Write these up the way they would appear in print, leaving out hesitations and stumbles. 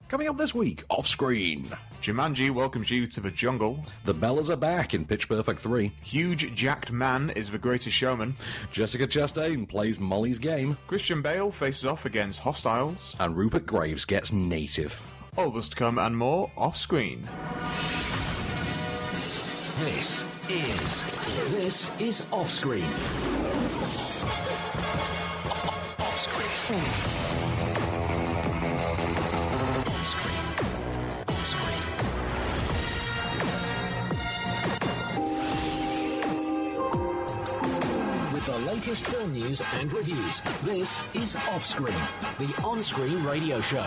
Coming up this week, off-screen. Jumanji welcomes you to the jungle. The Bellas are back in Pitch Perfect 3. Huge jacked man is the Greatest Showman. Jessica Chastain plays Molly's Game. Christian Bale faces off against Hostiles. And Rupert Graves gets Native. All of us to come and more off-screen. This is Off-Screen. Off-Screen. With the latest film news and reviews, this is Off-Screen, the on-screen radio show.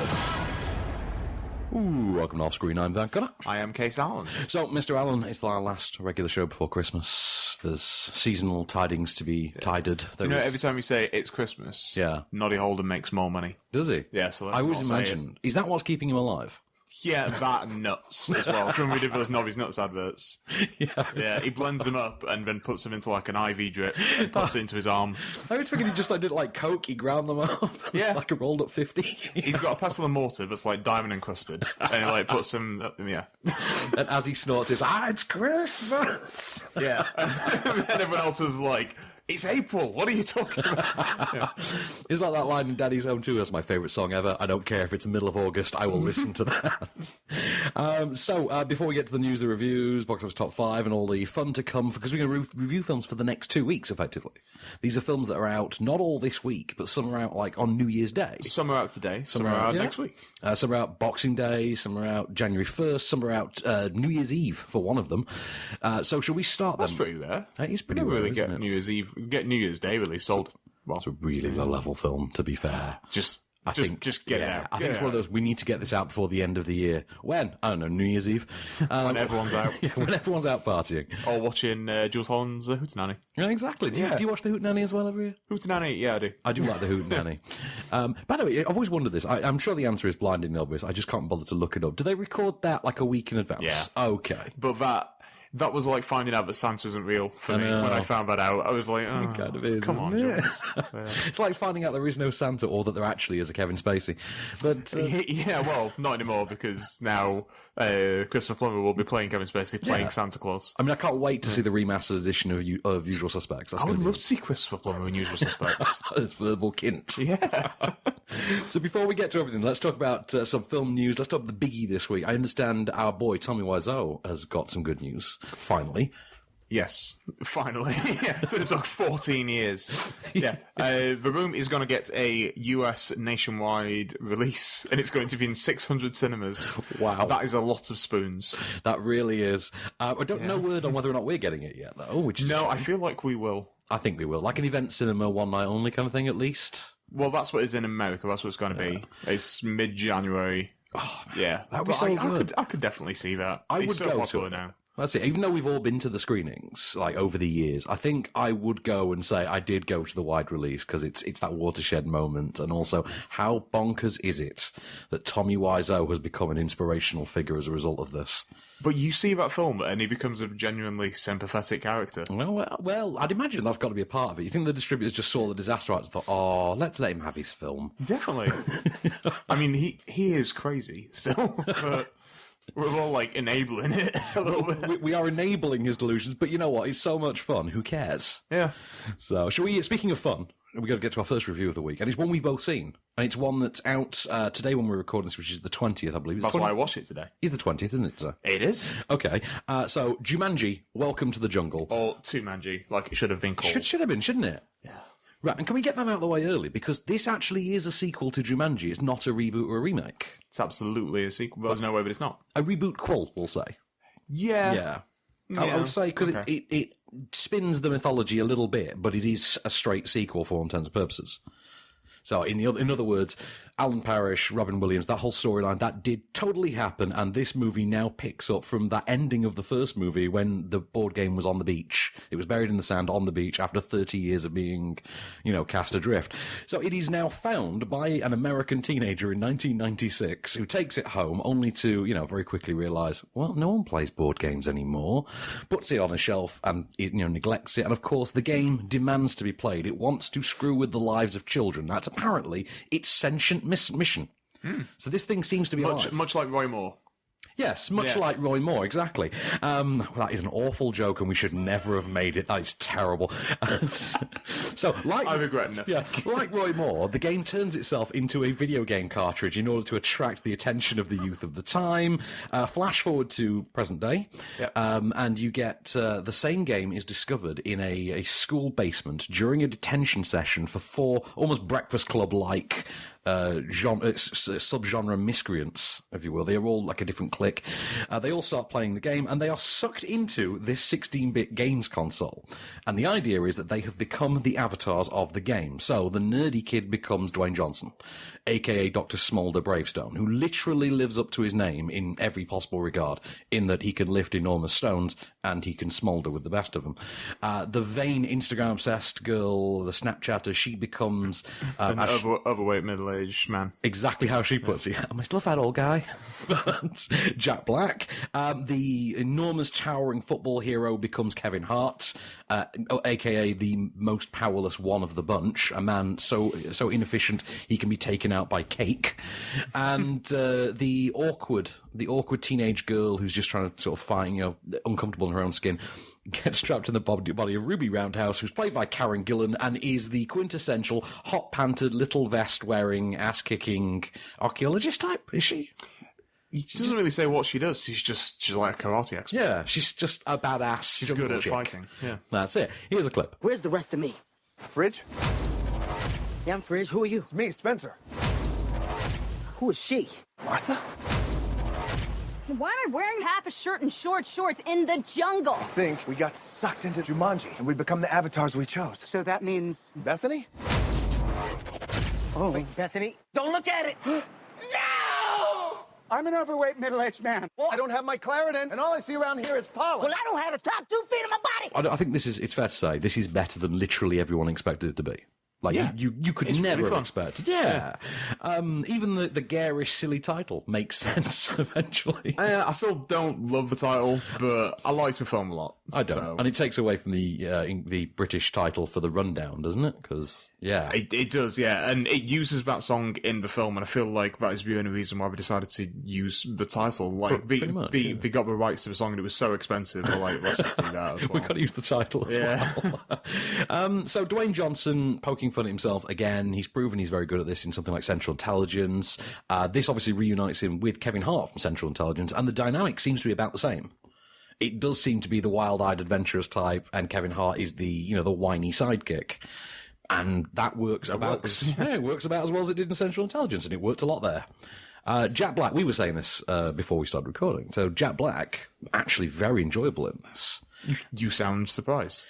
Ooh, welcome to Off-Screen. I'm Van Connor. I am Case Allen. So, Mr. Allen, it's our last regular show before Christmas. There's seasonal tidings to be tided. Every time you say it's Christmas, Noddy Holden makes more money. Does he? Yeah, so let's I always imagine. Is that what's keeping him alive? Yeah, that and nuts as well. From we did those Nobby's Nuts adverts. Yeah, he blends them up and then puts them into like an IV drip and puts it into his arm. I was thinking he just did like Coke, he ground them up. Yeah. Like a rolled up 50. He's got a pestle and mortar that's like diamond encrusted. And he like puts them, And as he snorts, it's Christmas! Yeah. And everyone else is like, it's April, what are you talking about? It's like that line in Daddy's Home 2, that's my favourite song ever. I don't care if it's the middle of August, I will listen to that. So, before we get to the news, the reviews, box office top 5, and all the fun to come, because we're going to review films for the next 2 weeks, effectively. These are films that are out, not all this week, but some are out, like, on New Year's Day. Some are out today, some are out next week. Some are out Boxing Day, some are out January 1st, some are out New Year's Eve for one of them. So, shall we start That's pretty rare. That is pretty rare, really get New Year's Eve. Get New Year's Day released sold. Well, it's a really low-level film, to be fair. Just get it out. I think it's one of those, we need to get this out before the end of the year. When? I don't know, New Year's Eve. When everyone's out. When everyone's out partying. Or watching Jules Holland's Hootenanny. Yeah, exactly. Do you watch the Hootenanny as well every year? Hootenanny, yeah, I do. I do like the Hootenanny. By the way, I've always wondered this. I'm sure the answer is blindingly obvious. I just can't bother to look it up. Do they record that like a week in advance? Yeah. Okay. But that was like finding out that Santa isn't real for me. When I found that out, I was like, oh, it kind of is, come on, Jules. It's like finding out there is no Santa or that there actually is a Kevin Spacey. But yeah, well, not anymore because now Christopher Plummer will be playing Kevin Spacey, playing Santa Claus. I mean, I can't wait to see the remastered edition of Usual Suspects. I would love to see Christopher Plummer in Usual Suspects. It's verbal kint. Yeah. So before we get to everything, let's talk about some film news. Let's talk about the biggie this week. I understand our boy Tommy Wiseau has got some good news. Finally. Yes, finally. So it took 14 years. Yeah. The Room is going to get a US nationwide release, and it's going to be in 600 cinemas. Wow. That is a lot of spoons. That really is. I don't know word on whether or not we're getting it yet, though. I feel like we will. I think we will. Like an event cinema, one night only kind of thing, at least. Well, that's what it's in America. That's what it's going to be. It's mid-January. Oh, yeah. That would be so good. I could definitely see that. I would so go popular to it now. That's it. Even though we've all been to the screenings, like, over the years, I think I would go and say I did go to the wide release because it's that watershed moment. And also, how bonkers is it that Tommy Wiseau has become an inspirational figure as a result of this? But you see that film and he becomes a genuinely sympathetic character. Well, I'd imagine that's got to be a part of it. You think the distributors just saw the disaster rights and thought, let's let him have his film. Definitely. I mean, he is crazy still, but we're all, like, enabling it a little bit. We are enabling his delusions, but you know what? It's so much fun. Who cares? Yeah. So, speaking of fun, we've got to get to our first review of the week, and it's one we've both seen. And it's one that's out today when we're recording this, which is the 20th, I believe. That's why I watched it today. It's the 20th, isn't it, today? It is. Okay. So, Jumanji, Welcome to the Jungle. Or Tumanji, like it should have been called. Should have been, shouldn't it? Yeah. Right, and can we get that out of the way early? Because this actually is a sequel to Jumanji. It's not a reboot or a remake. It's absolutely a sequel. There's no way that it's not. A reboot qual, we'll say. Yeah. I would say, because it spins the mythology a little bit, but it is a straight sequel for all intents and purposes. So, in other words, Alan Parrish, Robin Williams, that whole storyline, that did totally happen, and this movie now picks up from that ending of the first movie when the board game was on the beach. It was buried in the sand on the beach after 30 years of being, cast adrift. So it is now found by an American teenager in 1996 who takes it home only to, very quickly realise, well, no one plays board games anymore, puts it on a shelf and, neglects it. And of course, the game demands to be played. It wants to screw with the lives of children. That's apparently its sentient mission. So this thing seems to be alive. Much like Roy Moore. Yes, much like Roy Moore, exactly. That is an awful joke, and we should never have made it. That is terrible. So, I regret nothing. Yeah, like Roy Moore, the game turns itself into a video game cartridge in order to attract the attention of the youth of the time. Flash forward to present day, and you get the same game is discovered in a school basement during a detention session for 4 almost Breakfast Club-like subgenre miscreants, if you will. They are all like a different clique. They all start playing the game, and they are sucked into this 16-bit games console. And the idea is that they have become the avatars of the game. So the nerdy kid becomes Dwayne Johnson, a.k.a. Dr. Smolder Bravestone, who literally lives up to his name in every possible regard, in that he can lift enormous stones and he can smolder with the best of them. The vain Instagram-obsessed girl, the Snapchatter, she becomes... an overweight middle-aged man. Exactly how she puts it. Am I still a fat old guy? Jack Black. The enormous towering football hero becomes Kevin Hart, a.k.a. the most powerless one of the bunch, a man so inefficient he can be taken out by cake. And the awkward teenage girl who's just trying to sort of find, uncomfortable in her own skin, gets trapped in the body of Ruby Roundhouse, who's played by Karen Gillan and is the quintessential hot-panted, little vest-wearing, ass-kicking archaeologist type, is she? He doesn't really say what she does. She's like a karate expert. Yeah, she's just a badass. She's good at fighting. Yeah, that's it. Here's a clip. Where's the rest of me? Fridge? Yeah, I'm Fridge. Who are you? It's me, Spencer. Who is she? Martha? Why am I wearing half a shirt and short shorts in the jungle? I think we got sucked into Jumanji, and we become the avatars we chose. So that means... Bethany? Oh, wait, Bethany. Don't look at it! No! I'm an overweight middle-aged man. Well, I don't have my Claritin, and all I see around here is pollen. Well, I don't have the top 2 feet of my body! I think it's fair to say, this is better than literally everyone expected it to be. Like, you could never have expected. Yeah. Even the garish, silly title makes sense, eventually. I still don't love the title, but I like the film a lot. I don't. So. And it takes away from the British title for the rundown, doesn't it? Because, yeah. It does, yeah. And it uses that song in the film, and I feel like that is the only reason why we decided to use the title. Like, they got the rights to the song, and it was so expensive. We're like, let's just do that as well. We've got to use the title as well. So Dwayne Johnson poking fun at himself again. He's proven he's very good at this in something like Central Intelligence. This obviously reunites him with Kevin Hart from Central Intelligence, and the dynamic seems to be about the same. It does seem to be the wild-eyed, adventurous type, and Kevin Hart is the whiny sidekick. And that works about as well as it did in Central Intelligence, and it worked a lot there. Jack Black, we were saying this before we started recording, so Jack Black, actually very enjoyable in this. You sound surprised.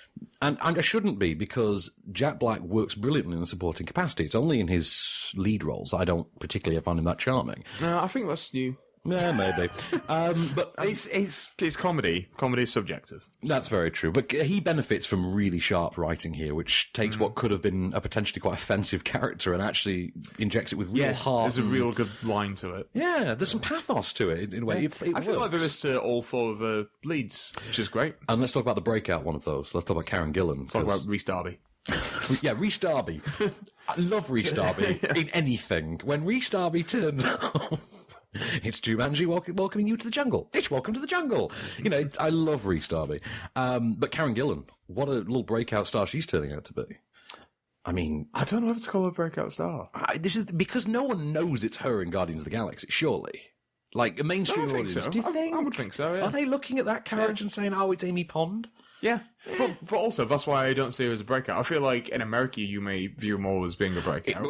And I shouldn't be, because Jack Black works brilliantly in the supporting capacity. It's only in his lead roles I don't particularly find him that charming. No, I think that's you. Yeah, maybe. But it's comedy. Comedy is subjective. That's very true. But he benefits from really sharp writing here, which takes what could have been a potentially quite offensive character and actually injects it with real heart. There's a real good line to it. Yeah, there's some pathos to it in a way. I feel like there is to all 4 of the leads, which is great. And let's talk about the breakout one of those. Let's talk about Karen Gillan. Let's talk about Rhys Darby. Yeah, Rhys Darby. I love Rhys Darby in anything. When Rhys Darby turns up... It's Jumanji welcoming you to the jungle. It's Welcome to the Jungle. I love Rhys Darby. But Karen Gillan, what a little breakout star she's turning out to be. I mean... I don't know if to call her a breakout star. This is because no one knows it's her in Guardians of the Galaxy, surely. Like, a mainstream audience. So. Do you think? I would think so, yeah. Are they looking at that character and saying, oh, it's Amy Pond? Yeah. But also, that's why I don't see her as a breakout. I feel like in America, you may view her more as being a breakout.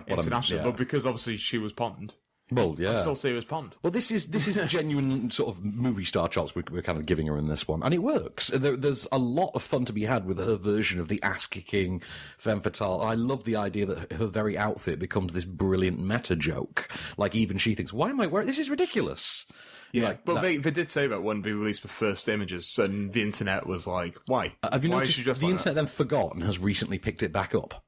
International, but because obviously she was Pond. Well, yeah. I still see her as Pond. Well, this is genuine sort of movie star chops we're kind of giving her in this one, and it works. There's a lot of fun to be had with her version of the ass-kicking femme fatale. I love the idea that her very outfit becomes this brilliant meta joke. Like, even she thinks, why am I wearing... This is ridiculous. Yeah, but they did say that when they released the first images, and the internet was like, why? Have you noticed the internet then forgot and has recently picked it back up?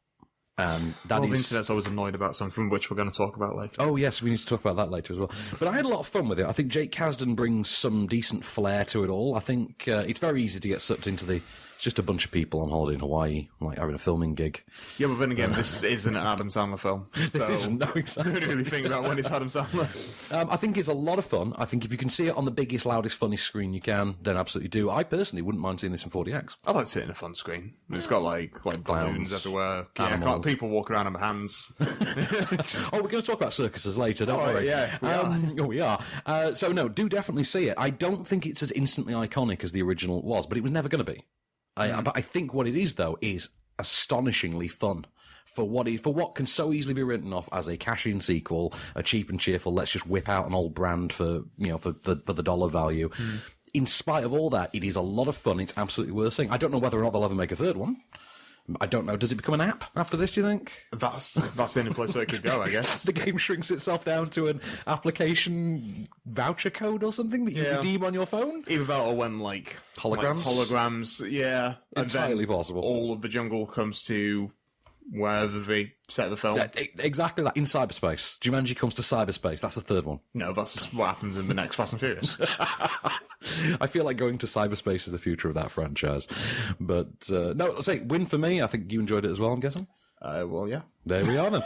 The internet's always annoyed about something, which we're going to talk about later. Oh, yes, we need to talk about that later as well. But I had a lot of fun with it. I think Jake Kasdan brings some decent flair to it all. I think it's very easy to get sucked into the just a bunch of people on holiday in Hawaii, like having a filming gig. Yeah, but then again, this isn't an Adam Sandler film. This isn't, no, exactly. I don't really think about when it's Adam Sandler. I think it's a lot of fun. I think if you can see it on the biggest, loudest, funniest screen you can, then absolutely do. I personally wouldn't mind seeing this in 40X. I'd like to see it in a fun screen. It's got like balloons everywhere. Yeah, got people walking around on their hands. Oh, we're going to talk about circuses later, don't worry. Yeah, we are. So no, do definitely see it. I don't think it's as instantly iconic as the original was, but it was never going to be. But I think what it is, though, is astonishingly fun for what can so easily be written off as a cash-in sequel, a cheap and cheerful. Let's just whip out an old brand for the dollar value. In spite of all that, it is a lot of fun. It's absolutely worth seeing. I don't know whether or not they'll ever make a third one. I don't know. Does it become an app after this, do you think? That's the only place where it could go, I guess. The game shrinks itself down to an application voucher code or something that you redeem on your phone? Either that or when, like... Holograms? Holograms, yeah. Entirely possible. All of the jungle comes to wherever they set the film. Exactly that. In cyberspace. Jumanji comes to cyberspace. That's the third one. No, that's what happens in the next Fast and Furious. I feel like going to cyberspace is the future of that franchise. But, no, I'll say, win for me. I think you enjoyed it as well, I'm guessing. Well, yeah. There we are then.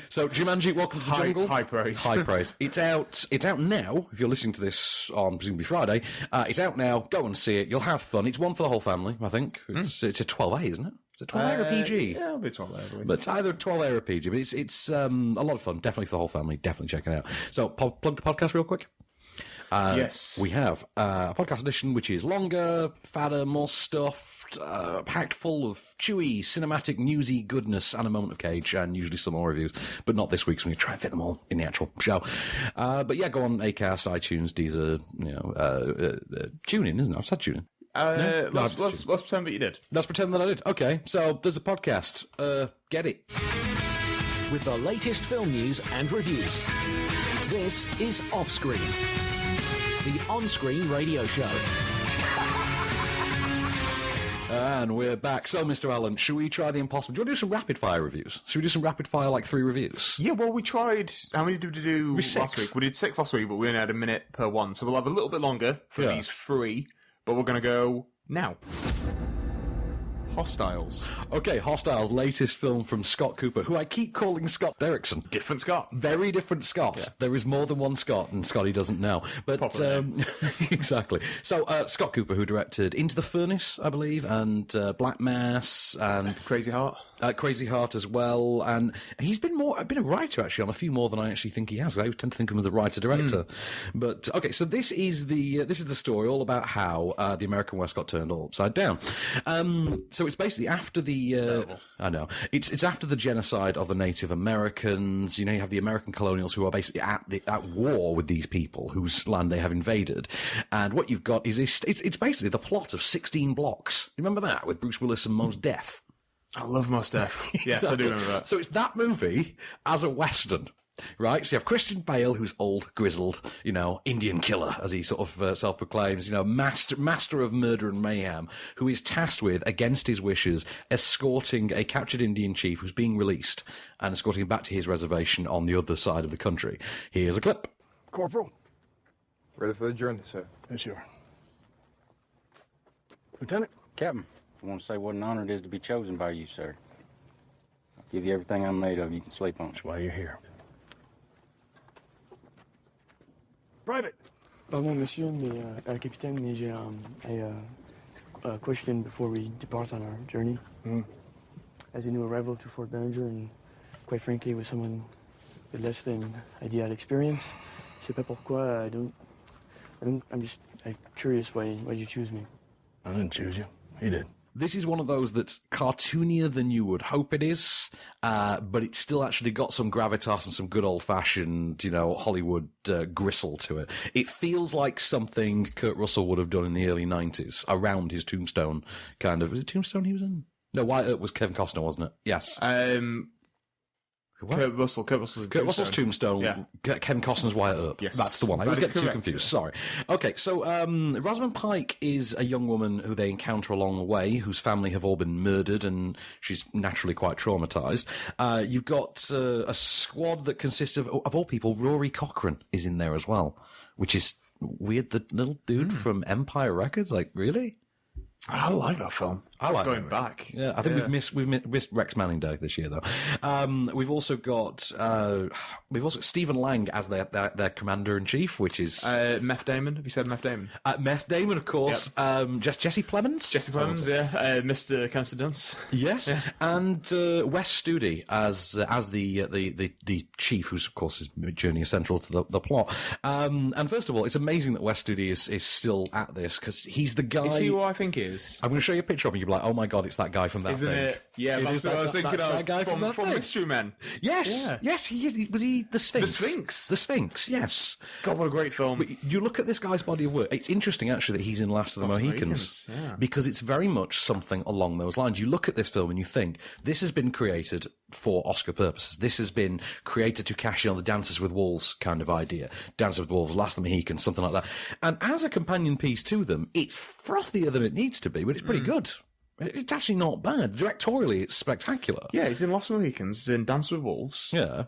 So, Jumanji, Welcome to the Jungle. High praise. High praise. It's out now. If you're listening to this on presumably Friday, it's out now. Go and see it. You'll have fun. It's one for the whole family, I think. It's a 12A, isn't it? Is it 12A or a PG? Yeah, it'll be 12A, I believe. But it's either 12A or a PG. But it's a lot of fun. Definitely for the whole family. Definitely check it out. So, plug the podcast real quick. Yes. We have a podcast edition which is longer, fatter, more stuffed, packed full of chewy, cinematic, newsy goodness and a moment of cage and usually some more reviews, but not this week, so we're going to try and fit them all in the actual show. But yeah, go on Acast, iTunes, Deezer, tune in, isn't it? I've said tune in. Let's pretend that you did. Let's pretend that I did. Okay, so there's a podcast. Get it. With the latest film news and reviews. This is Offscreen, the on-screen radio show. And we're back. So, Mr. Allen, should we try the impossible? Do you want to do some rapid-fire reviews? Should we do some rapid-fire, like 3 reviews? Yeah, well, we tried... How many did we do last 6. week? We did 6 last week, but we only had a minute per one. So we'll have a little bit longer for these 3, but we're going to go now. Hostiles. Okay, Hostiles, latest film from Scott Cooper, who I keep calling Scott Derrickson. Different Scott. Very different Scott. Yeah. There is more than one Scott, and Scotty doesn't know. But exactly. So, Scott Cooper, who directed Into the Furnace, I believe, and Black Mass, and Crazy Heart. Crazy Heart as well, and he's been a writer actually on a few more than I actually think he has. I tend to think of him as a writer-director. But okay, so this is the story all about how the American West got turned all upside down. So it's basically after the I know it's after the genocide of the Native Americans. You know, you have the American colonials who are basically at war with these people whose land they have invaded, and what you've got is it's basically the plot of 16 Blocks. You remember that with Bruce Willis and Mos Def? I love Mos Def. Yes, exactly. I do remember that. So it's that movie as a Western, right? So you have Christian Bale, who's old, grizzled, Indian killer, as he sort of self-proclaims, master of murder and mayhem, who is tasked with, against his wishes, escorting a captured Indian chief who's being released and escorting him back to his reservation on the other side of the country. Here's a clip. Corporal. Ready for the journey, sir. Yes, sir. Lieutenant. Captain. I want to say what an honor it is to be chosen by you, sir. I'll give you everything I'm made of. You can sleep on. That's why you're here. Private. Pardon, monsieur, capitaine, mais j'ai a question before we depart on our journey. As a new arrival to Fort Bellinger, and quite frankly, with someone with less than ideal experience, je sais pas pourquoi. I'm just curious why you choose me. I didn't choose you. He did. This is one of those that's cartoonier than you would hope it is, but it's still actually got some gravitas and some good old-fashioned, Hollywood gristle to it. It feels like something Kurt Russell would have done in the early 90s, around his Tombstone kind of... Was it Tombstone he was in? No, Wyatt Earp was Kevin Costner, wasn't it? Yes. Kurt Russell's Tombstone. Yeah. Kevin Costner's Wyatt Earp. Yes. That's the one. I always get too confused. Yeah. Sorry. Okay, so Rosamund Pike is a young woman who they encounter along the way, whose family have all been murdered, and she's naturally quite traumatised. You've got a squad that consists of all people, Rory Cochrane is in there as well, which is weird. The little dude from Empire Records, like, really? I like that film. I like going back. Yeah, I think we've missed Rex Manning Day this year though. We've also got Stephen Lang as their commander in chief, which is Meth Damon. Have you said Meth Damon? Meth Damon, of course. Yep. Jesse Plemons. Jesse Plemons, yeah. Mr. Cancer Dunce. Yes, yeah. And Wes Studi as the chief, who's of course his journey is central to the plot. And first of all, it's amazing that Wes Studi is still at this because he's the guy. Is he who I think he is? I'm going to show you a picture of him. You'll be like, oh my god, it's that guy from that Isn't thing. It? Yeah, that's what I was thinking of. That guy from Mystery Men. Yes, yeah. Yes, he is. Was he the Sphinx? The Sphinx. Yes. God, what a great film! But you look at this guy's body of work. It's interesting actually that he's in Last of the Mohicans, because it's very much something along those lines. You look at this film and you think this has been created for Oscar purposes. This has been created to cash in on the Dances with Wolves kind of idea. Dances with Wolves, Last of the Mohicans, something like that. And as a companion piece to them, it's frothier than it needs to be, but it's pretty good. It's actually not bad. Directorially, it's spectacular. Yeah, he's in Lost Mohicans, he's in Dance with Wolves. Yeah.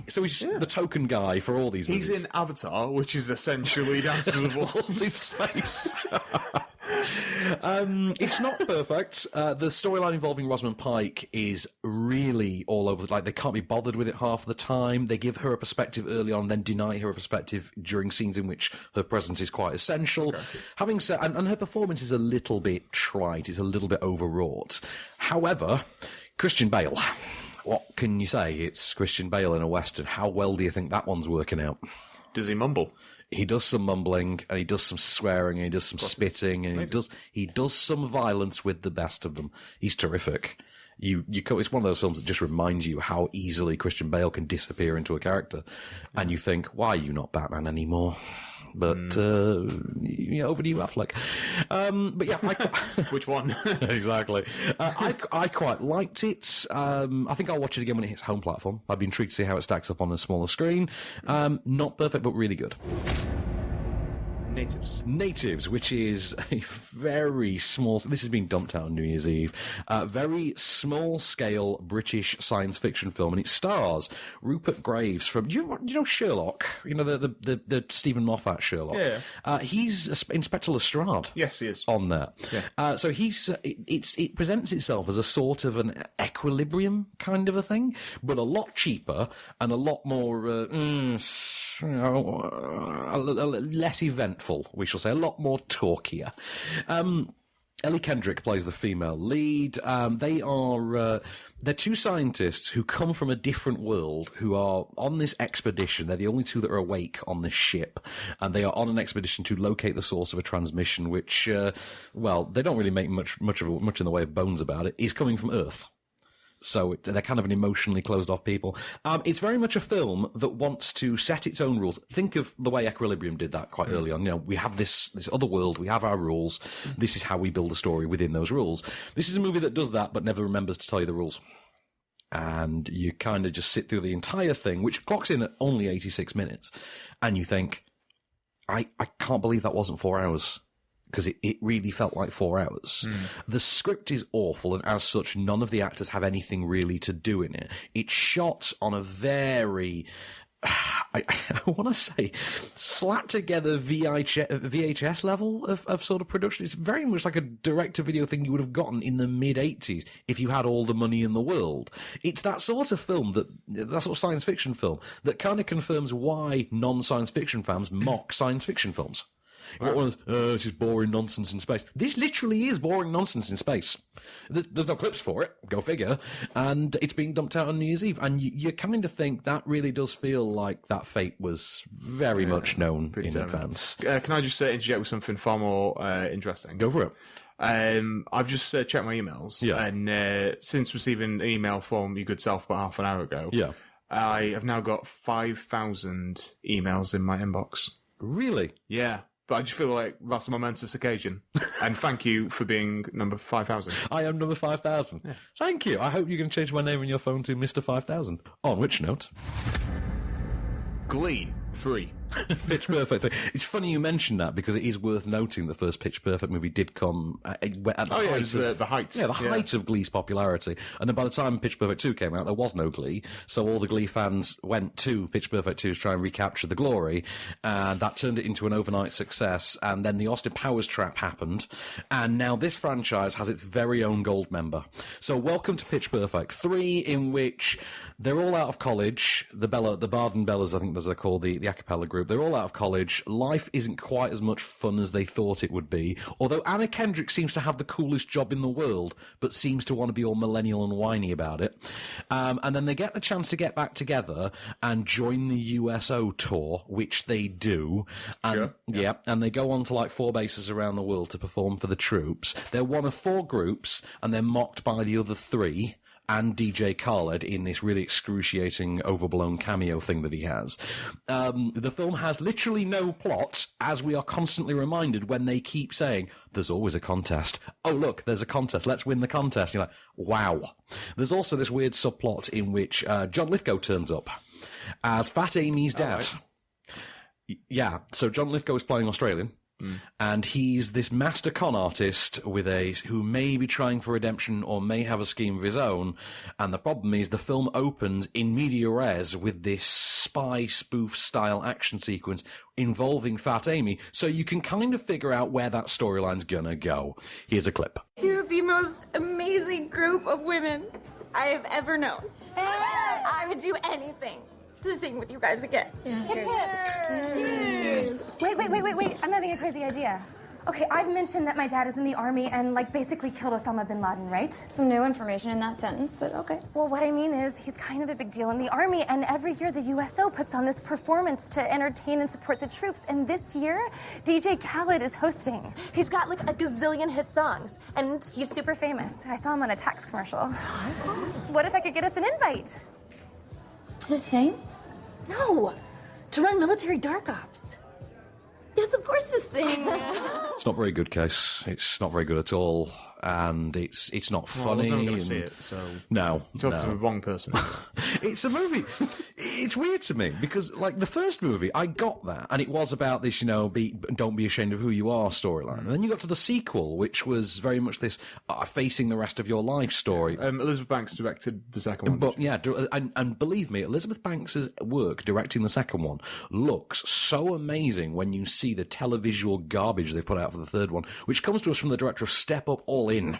So he's the token guy for all these movies. He's in Avatar, which is essentially Dances with Wolves in space. It's not perfect. The storyline involving Rosamund Pike is really all over. They can't be bothered with it half the time. They give her a perspective early on, then deny her a perspective during scenes in which her presence is quite essential. Okay. Having said, and her performance is a little bit trite. It's a little bit overwrought. However, Christian Bale. What can you say? It's Christian Bale in a Western. How well do you think that one's working out? Does he mumble? He does some mumbling, and he does some swearing, and he does some spitting, and he does some violence with the best of them. He's terrific. It's one of those films that just reminds you how easily Christian Bale can disappear into a character, and you think, why are you not Batman anymore? But over to you, Affleck. But yeah, which one? Exactly. I quite liked it. I think I'll watch it again when it hits home platform. I'd be intrigued to see how it stacks up on a smaller screen. Not perfect, but really good. Natives, which is a very small... This has been dumped out on New Year's Eve. Very small-scale British science fiction film, and it stars Rupert Graves from... You know Sherlock? You know, the Stephen Moffat Sherlock? Yeah. He's Inspector Lestrade. Yes, he is. On there. Yeah. So he's... It presents itself as a sort of an Equilibrium kind of a thing, but a lot cheaper and a lot more... less eventful, we shall say, a lot more talkier. Ellie Kendrick plays the female lead. They're two scientists who come from a different world, who are on this expedition. They're the only two that are awake on this ship, and they are on an expedition to locate the source of a transmission, which, they don't really make much in the way of bones about it, is coming from Earth. So they're kind of an emotionally closed-off people. It's very much a film that wants to set its own rules. Think of the way Equilibrium did that quite early on. You know, we have this other world, we have our rules. This is how we build a story within those rules. This is a movie that does that, but never remembers to tell you the rules. And you kind of just sit through the entire thing, which clocks in at only 86 minutes, and you think, I can't believe that wasn't 4 hours. Because it really felt like 4 hours. The script is awful, and as such, none of the actors have anything really to do in it. It's shot on a very, I want to say, slapped together VHS level of sort of production. It's very much like a direct-to-video thing you would have gotten in the mid-'80s if you had all the money in the world. It's that sort of film, that sort of science fiction film, that kind of confirms why non-science fiction fans mock science fiction films. What was, it's just boring nonsense in space. This literally is boring nonsense in space. There's no clips for it, go figure, and it's being dumped out on New Year's Eve. And you kind of think that really does feel like that fate was very much known in advance. Can I just interject with something far more interesting? Go for it. I've just checked my emails, and since receiving an email from your good self about half an hour ago, I have now got 5,000 emails in my inbox. Really? Yeah. But I just feel like that's a momentous occasion. And thank you for being number 5,000. I am number 5,000. Yeah. Thank you. I hope you can change my name on your phone to Mr. 5,000. On which note? Glee 3. Pitch Perfect 3. It's funny you mentioned that because it is worth noting the first Pitch Perfect movie did come at the height of Glee's popularity. And then by the time Pitch Perfect 2 came out, there was no Glee. So all the Glee fans went to Pitch Perfect 2 to try and recapture the glory. And that turned it into an overnight success. And then the Austin Powers trap happened. And now this franchise has its very own gold member. So welcome to Pitch Perfect 3, in which they're all out of college. The Barden Bellas, I think as they're called, the acappella group, they're all out of college. Life isn't quite as much fun as they thought it would be. Although Anna Kendrick seems to have the coolest job in the world, but seems to want to be all millennial and whiny about it. And then they get the chance to get back together and join the USO tour, which they do. And, and they go on to like 4 bases around the world to perform for the troops. They're one of 4 groups, and they're mocked by the other 3. And DJ Khaled in this really excruciating, overblown cameo thing that he has. The film has literally no plot, as we are constantly reminded when they keep saying, there's always a contest. Oh, look, there's a contest. Let's win the contest. You're like, wow. There's also this weird subplot in which John Lithgow turns up as Fat Amy's dad. Right. Yeah, so John Lithgow is playing Australian. And he's this master con artist who may be trying for redemption or may have a scheme of his own. And the problem is the film opens in media res with this spy spoof style action sequence involving Fat Amy. So you can kind of figure out where that storyline's gonna go. Here's a clip. You're the most amazing group of women I have ever known. I would do anything to sing with you guys again. Wait. I'm having a crazy idea. Okay, I've mentioned that my dad is in the army and, basically killed Osama bin Laden, right? Some new information in that sentence, but okay. Well, what I mean is he's kind of a big deal in the army, and every year the USO puts on this performance to entertain and support the troops, and this year, DJ Khaled is hosting. He's got, a gazillion hit songs, and he's super famous. I saw him on a tax commercial. What if I could get us an invite? To sing? No, to run military dark ops. Yes, of course, to sing. It's not very good, Case. It's not very good at all, and it's not funny. I was never going to see it, so... No. You talked to the wrong person. It's a movie... It's weird to me, because, the first movie, I got that, and it was about this, don't be ashamed of who you are storyline. And then you got to the sequel, which was very much this facing the rest of your life story. Elizabeth Banks directed the second one. But, yeah, and believe me, Elizabeth Banks' work directing the second one looks so amazing when you see the televisual garbage they've put out for the third one, which comes to us from the director of Step Up All In.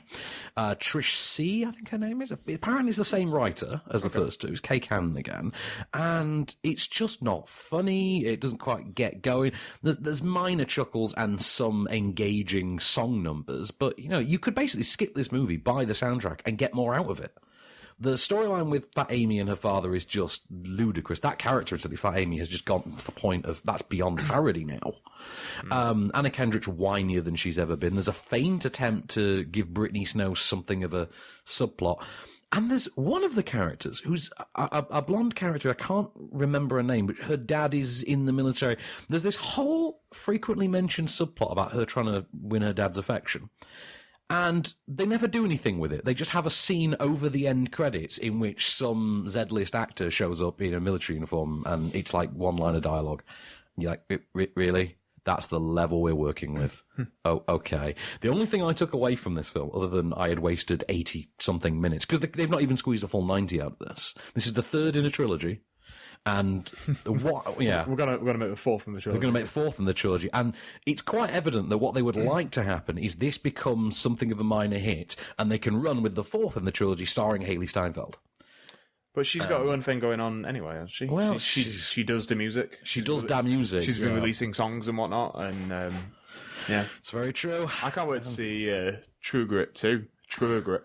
Trish C, I think her name is. Apparently it's the same writer as the first two. It's Kay Cannon again. And it's just not funny. It doesn't quite get going. There's minor chuckles and some engaging song numbers, but, you could basically skip this movie, buy the soundtrack, and get more out of it. The storyline with Fat Amy and her father is just ludicrous. That character, actually, Fat Amy, has just gotten to the point of that's beyond parody now. Anna Kendrick's whinier than she's ever been. There's a faint attempt to give Brittany Snow something of a subplot. And there's one of the characters who's a blonde character. I can't remember her name, but her dad is in the military. There's this whole frequently mentioned subplot about her trying to win her dad's affection. And they never do anything with it. They just have a scene over the end credits in which some Z-list actor shows up in a military uniform, and it's like one line of dialogue. You're like, really? That's the level we're working with. Oh, okay. The only thing I took away from this film, other than I had wasted 80-something minutes, because they've not even squeezed a full 90 out of this. This is the third in a trilogy. And what? Yeah, we're gonna make the fourth in the trilogy. They're gonna make the fourth in the trilogy, and it's quite evident that what they would like to happen is this becomes something of a minor hit, and they can run with the fourth in the trilogy, starring Haley Steinfeld. But she's got her own thing going on anyway, hasn't she? Well, she does the music. She does da music. She's been releasing songs and whatnot, and yeah, it's very true. I can't wait to see True Grit 2. True Grit.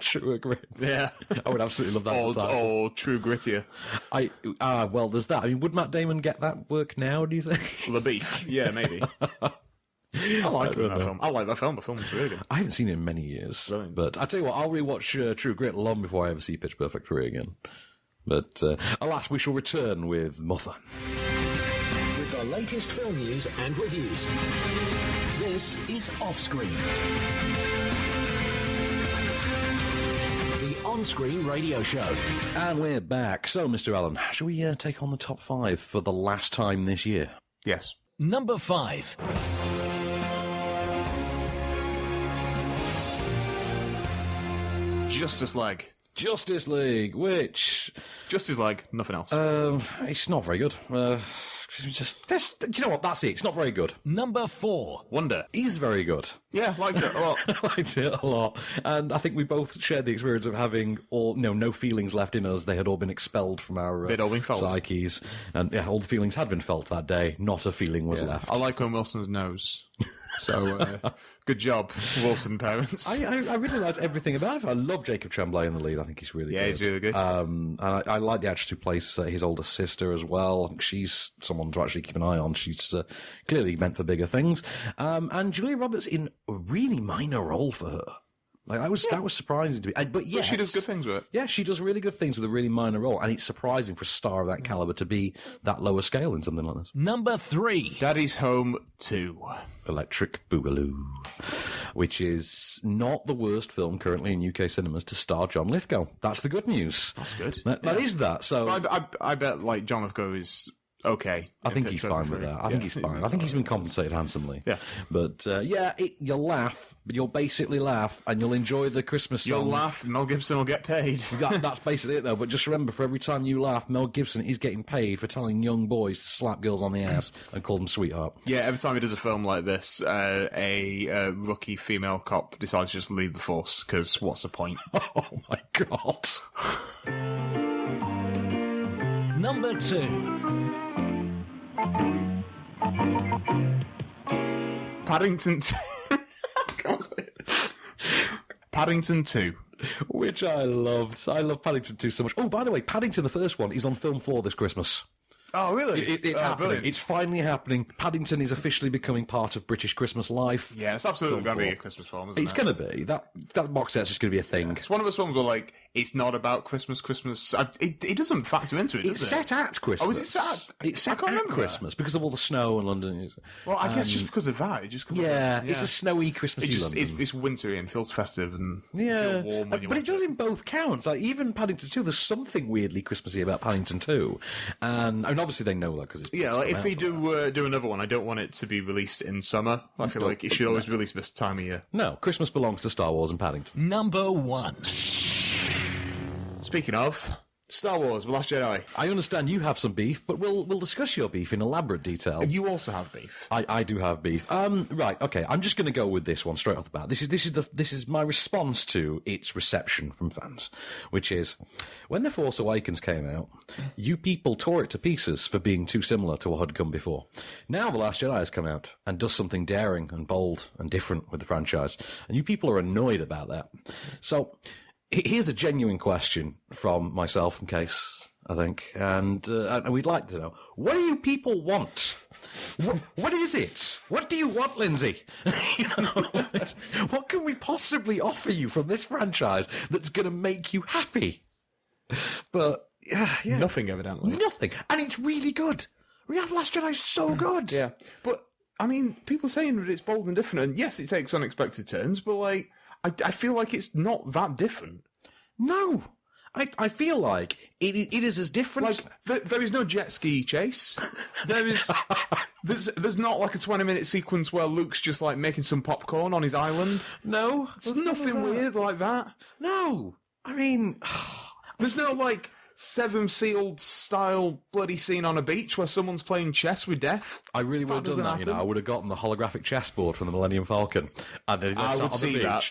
True Grit. Yeah. I would absolutely love that title. Or True Grittier. Well, there's that. I mean, would Matt Damon get that work now, do you think? LaBeef. Yeah, maybe. I like that film. I like that film. The film's really good. I haven't seen it in many years. Brilliant. But I tell you what, I'll rewatch True Grit long before I ever see Pitch Perfect 3 again. But alas, we shall return with Mother. With the latest film news and reviews. This is Offscreen. on-screen radio show. And we're back. So, Mr. Allen, shall we take on the top 5 for the last time this year? Yes. Number 5. Justice League. Justice League, which... Justice League, nothing else. It's not very good. Do you know what? That's it. It's not very good. Number 4. Wonder. He's very good. Yeah, liked it a lot. Liked it a lot. And I think we both shared the experience of having no feelings left in us. They had all been expelled from our They'd all been felt. psyches. And yeah, all the feelings had been felt that day. Not a feeling was left. I like Owen Wilson's nose. So, good job, Wilson parents. I really liked everything about it. I love Jacob Tremblay in the lead. I think he's really good. Yeah, he's really good. And I like the actress who plays his older sister as well. I think she's someone to actually keep an eye on. She's clearly meant for bigger things. And Julia Roberts in a really minor role for her. Like that was surprising to me. But yeah, she does good things with it. Yeah, she does really good things with a really minor role, and it's surprising for a star of that caliber to be that lower scale in something like this. Number 3. Daddy's Home 2. Electric Boogaloo, which is not the worst film currently in UK cinemas to star John Lithgow. That's the good news. That's good. That is that. So I bet like John Lithgow is okay. I think he's fine with that. I think he's fine. I think he's been compensated handsomely. Yeah. But, you'll laugh, but you'll basically laugh, and you'll enjoy the Christmas song. You'll laugh, Mel Gibson will get paid. That's basically it, though. But just remember, for every time you laugh, Mel Gibson is getting paid for telling young boys to slap girls on the ass and call them sweetheart. Yeah, every time he does a film like this, a rookie female cop decides to just leave the force, because what's the point? Oh, my God. Number 2. Paddington 2. Paddington 2. Which I loved. I love Paddington 2 so much. Oh, by the way, Paddington, the first one, is on film 4 this Christmas. Oh, really? It's happening. Brilliant. It's finally happening. Paddington is officially becoming part of British Christmas life. Yeah, it's absolutely going to be a Christmas film, isn't it? It's going to be. That box set's just going to be a thing. It's one of those films where, like, it's not about Christmas. It doesn't factor into it, does It's set at Christmas. Oh, is it set at? It's set at Christmas because of all the snow in London. Well, I guess just because of that. It's a snowy, Christmassy London. It's wintry and feels festive and yeah. feel warm when you but watch it does in both counts. Like, even Paddington 2, there's something weirdly Christmassy about Paddington 2. And obviously they know that because it's... Yeah, like if we do another one, I don't want it to be released in summer. I feel like it should always be released this time of year. No, Christmas belongs to Star Wars and Paddington. Number 1. Speaking of... Star Wars, The Last Jedi. I understand you have some beef, but we'll discuss your beef in elaborate detail. You also have beef. I do have beef. Right, okay. I'm just going to go with this one straight off the bat. This is my response to its reception from fans, which is when The Force Awakens came out, you people tore it to pieces for being too similar to what had come before. Now The Last Jedi has come out and does something daring and bold and different with the franchise, and you people are annoyed about that. So. Here's a genuine question from myself and Case, I think, and we'd like to know, what do you people want? What is it? What do you want, Lindsay? What can we possibly offer you from this franchise that's going to make you happy? But, yeah. Nothing, evidently. Nothing. And it's really good. The Last Jedi is so good. Yeah. But, I mean, people saying that it's bold and different, and yes, it takes unexpected turns, but, like... I feel like it's not that different. No. I feel like it is as different. Like, there is no jet ski chase. There's not like a 20-minute sequence where Luke's just like making some popcorn on his island. No. There's nothing weird like that. No. I mean... There's no like... Seven Sealed style bloody scene on a beach where someone's playing chess with death. I really would have done that, I would have gotten the holographic chessboard from the Millennium Falcon. And I would see that.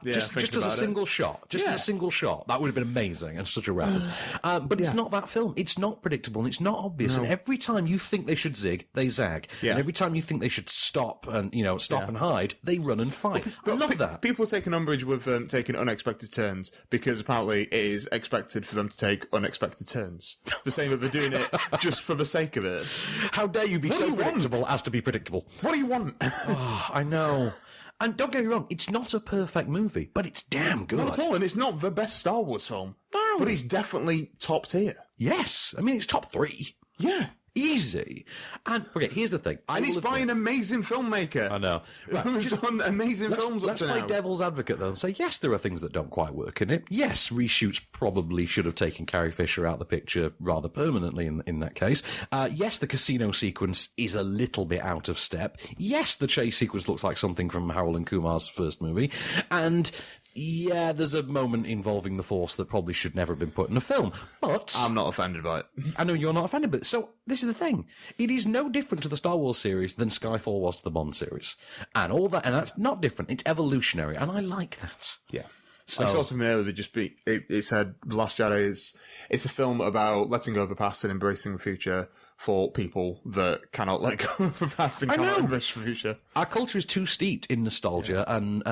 Just as a single shot. Just as a single shot. That would have been amazing and such a reference. But it's not that film. It's not predictable and it's not obvious. No. And every time you think they should zig, they zag. Yeah. And every time you think they should stop and, and hide, they run and fight. I love that. People are taking umbrage with taking unexpected turns because apparently it is expected for them to take unexpected turns. The same that they're doing it just for the sake of it. How dare you be so predictable as to be predictable? What do you want? Oh, I know. And don't get me wrong, it's not a perfect movie, but it's damn good. Not at all, and it's not the best Star Wars film. No. But it's definitely top tier. Yes. I mean, it's top 3. Yeah. easy. And okay, here's the thing. And he's by an amazing filmmaker. I know. Right, who's done amazing films up Let's to play now. devil's advocate, though, and say, yes, there are things that don't quite work in it. Yes, reshoots probably should have taken Carrie Fisher out of the picture rather permanently in that case. Yes, the casino sequence is a little bit out of step. Yes, the chase sequence looks like something from Harold and Kumar's first movie. And yeah, there's a moment involving the Force that probably should never have been put in a film. But I'm not offended by it. I know you're not offended by it. So this is the thing. It is no different to the Star Wars series than Skyfall was to the Bond series. And all that, and that's not different. It's evolutionary. And I like that. Yeah. So, I saw something earlier that it said The Last Jedi it's a film about letting go of the past and embracing the future for people that cannot let go of the past and cannot embrace the future. Our culture is too steeped in nostalgia, and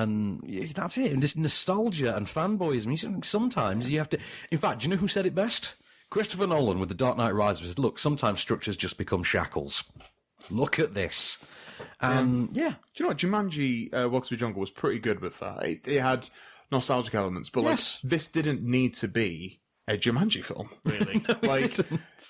that's it. And this nostalgia and fanboyism. Sometimes you have to. In fact, do you know who said it best? Christopher Nolan with The Dark Knight Rises said, "Look, sometimes structures just become shackles. Look at this." And do you know what? Jumanji: Welcome to the Jungle was pretty good with that. It had nostalgic elements, but this didn't need to be a Jumanji film, really. No,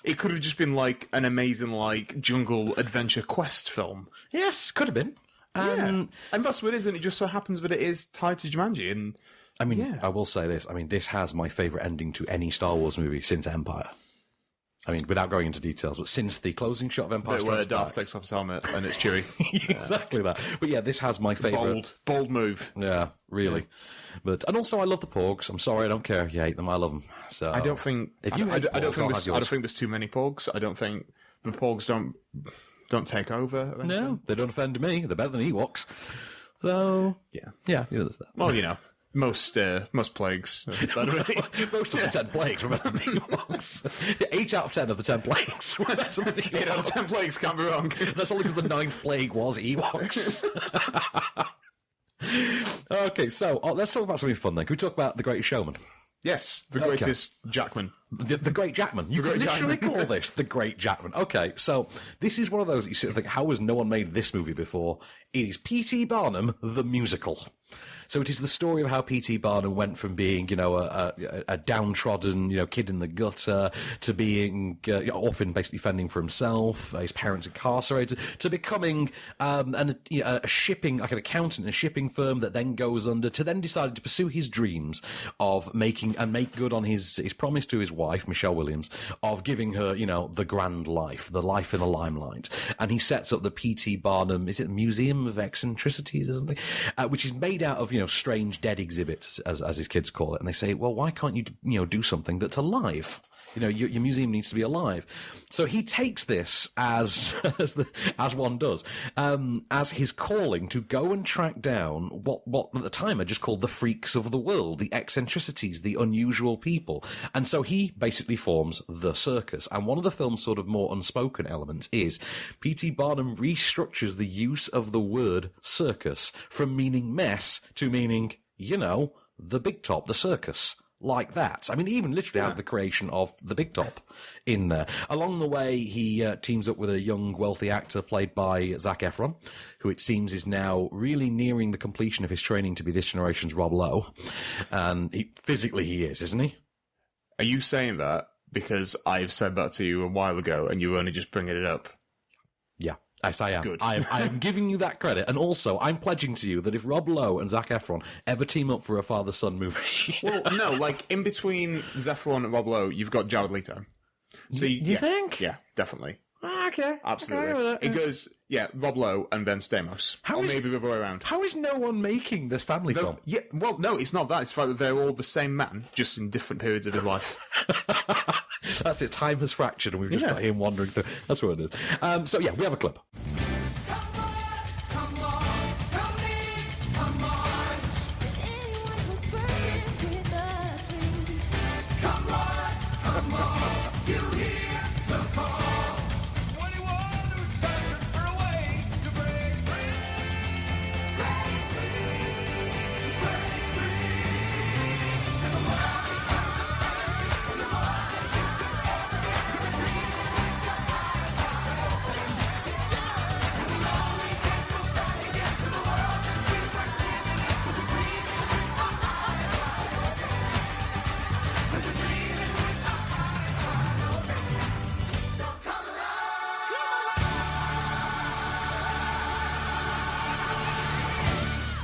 it could have just been like an amazing jungle adventure quest film. Yes, could have been. And that's what it is, and it just so happens that it is tied to Jumanji. And I mean, I will say this. I mean, this has my favourite ending to any Star Wars movie since Empire. I mean, without going into details, but since the closing shot of Empire Strikes Back, where Darth takes off his helmet and it's Chewie. Exactly that. But yeah, this has my favourite. Bold move. Yeah, really. Yeah. But and also, I love the Porgs. I'm sorry, I don't care if you hate them. I love them. So I don't think. I don't think there's too many Porgs. I don't think the Porgs don't take over. Eventually. No, they don't offend me. They're better than Ewoks. So yeah, there's that. Well, most plagues. Most of the 10 plagues were better than Ewoks. 8 out of 10 of the 10 plagues were better than Ewoks. 8 out of 10 plagues can't be wrong. That's only because the 9th plague was Ewoks. Okay, so let's talk about something fun then. Can we talk about The Greatest Showman? Yes, the greatest Jackman. The Great Jackman. You could literally call this The Great Jackman. Okay, so this is one of those that you sit and think, how has no one made this movie before? It is P.T. Barnum, the musical. So it is the story of how P.T. Barnum went from being, a downtrodden, kid in the gutter to being often basically fending for himself, his parents incarcerated, to becoming a shipping, like an accountant in a shipping firm that then goes under, to then deciding to pursue his dreams of make good on his promise to his wife, Michelle Williams, of giving her, the grand life, the life in the limelight. And he sets up the P.T. Barnum, is it Museum of Eccentricities or something, which is made out of, strange dead exhibits, as his kids call it. And they say, well, why can't you, do something that's alive? Your museum needs to be alive. So he takes this as one does, as his calling to go and track down what at the time are just called the freaks of the world, the eccentricities, the unusual people. And so he basically forms the circus. And one of the film's sort of more unspoken elements is P.T. Barnum restructures the use of the word circus from meaning mess to meaning, the big top, the circus. Like that. I mean, he even literally has the creation of the Big Top in there. Along the way, he teams up with a young, wealthy actor played by Zac Efron, who it seems is now really nearing the completion of his training to be this generation's Rob Lowe. And physically he is, isn't he? Are you saying that because I've said that to you a while ago and you were only just bringing it up? Yeah. Yes, I am. Good. I am giving you that credit. And also, I'm pledging to you that if Rob Lowe and Zac Efron ever team up for a father-son movie... Well, no, in between Zac Efron and Rob Lowe, you've got Jared Leto. So you think? Yeah, definitely. Okay. Absolutely. Okay, it goes, Rob Lowe and Ben Stamos. Maybe the other way around. How is no one making this family film? Yeah, well, no, it's not that. It's the fact that they're all the same man, just in different periods of his life. That's it. Time has fractured and we've just got him wandering through. That's what it is. So, we have a clip.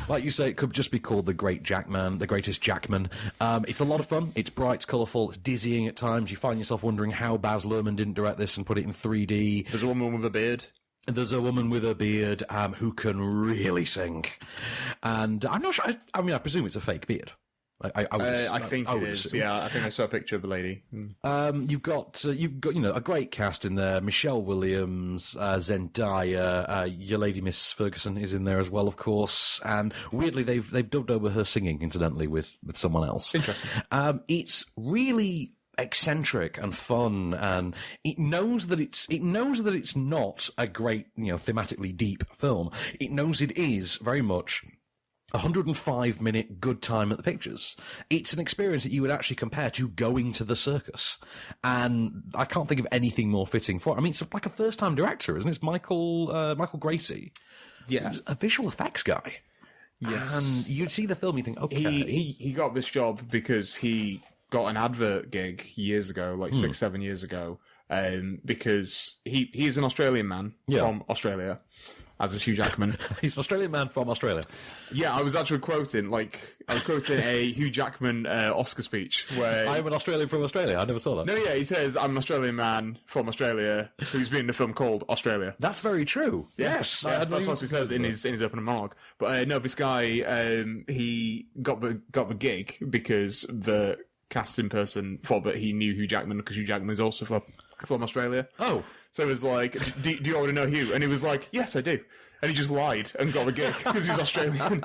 Like you say, it could just be called The Greatest Jackman. It's a lot of fun. It's bright, it's colourful, it's dizzying at times. You find yourself wondering how Baz Luhrmann didn't direct this and put it in 3D. There's a woman with a beard. There's a woman with a beard who can really sing. And I'm not sure, I presume it's a fake beard. I think it is. Assume. Yeah, I think I saw a picture of the lady. You've got a great cast in there. Michelle Williams, Zendaya, your lady Miss Ferguson is in there as well, of course. And weirdly, they've dubbed over her singing, incidentally, with someone else. Interesting. It's really eccentric and fun, and it knows that it's not a great, thematically deep film. It knows it is very much 105-minute good time at the pictures. It's an experience that you would actually compare to going to the circus. And I can't think of anything more fitting for it. I mean, it's like a first-time director, isn't it? It's Michael Gracie. Yeah. A visual effects guy. Yes. And you'd see the film, you think, okay. He got this job because he got an advert gig years ago, like 6-7 years ago, because he is an Australian man from Australia. As is Hugh Jackman. He's an Australian man from Australia. Yeah, I was actually quoting a Hugh Jackman Oscar speech where... I'm an Australian from Australia. I never saw that. No, yeah, he says, I'm an Australian man from Australia who's been in a film called Australia. That's very true. Yes. That's what he says in his opening monologue. But no, this guy, he got the gig because the casting person thought that he knew Hugh Jackman because Hugh Jackman is also from Australia. Oh. So it was like, do you already know Hugh? And he was like, yes, I do. And he just lied and got the gig because he's Australian.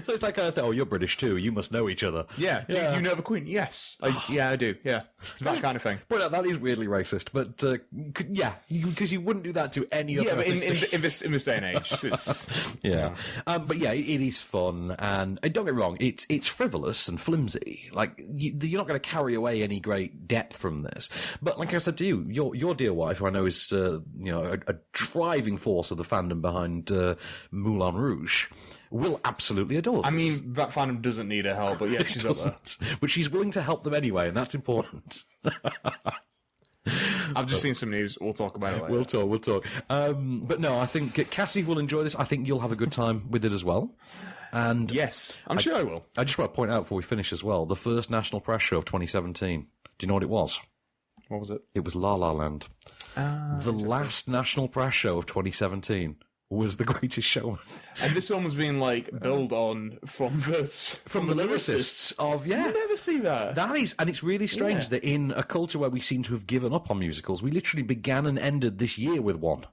So it's that kind of thing, you British too, you must know each other. Yeah. Do you know the Queen? Yes. Yeah, I do. Yeah. That kind of thing. But that is weirdly racist. But because you wouldn't do that to any other. Yeah, but in this day and age, it's, yeah. But yeah, it is fun, and don't get me wrong, it's frivolous and flimsy. Like you're not going to carry away any great depth from this. But like I said to you, your dear wife, who I know is a driving force of the fandom behind Moulin Rouge, will absolutely adore this. I mean, that fandom doesn't need her help, but yeah, she's up there. But she's willing to help them anyway, and that's important. I've just seen some news. We'll talk about it later. We'll talk. But no, I think Cassie will enjoy this. I think you'll have a good time with it as well. And yes, I'm sure I will. I just want to point out before we finish as well, the first National Press Show of 2017. Do you know what it was? What was it? It was La La Land. The last National Press Show of 2017 was The Greatest Showman. And this one was being billed on from the lyricists of You never see that. That is, and it's really strange that in a culture where we seem to have given up on musicals, we literally began and ended this year with one.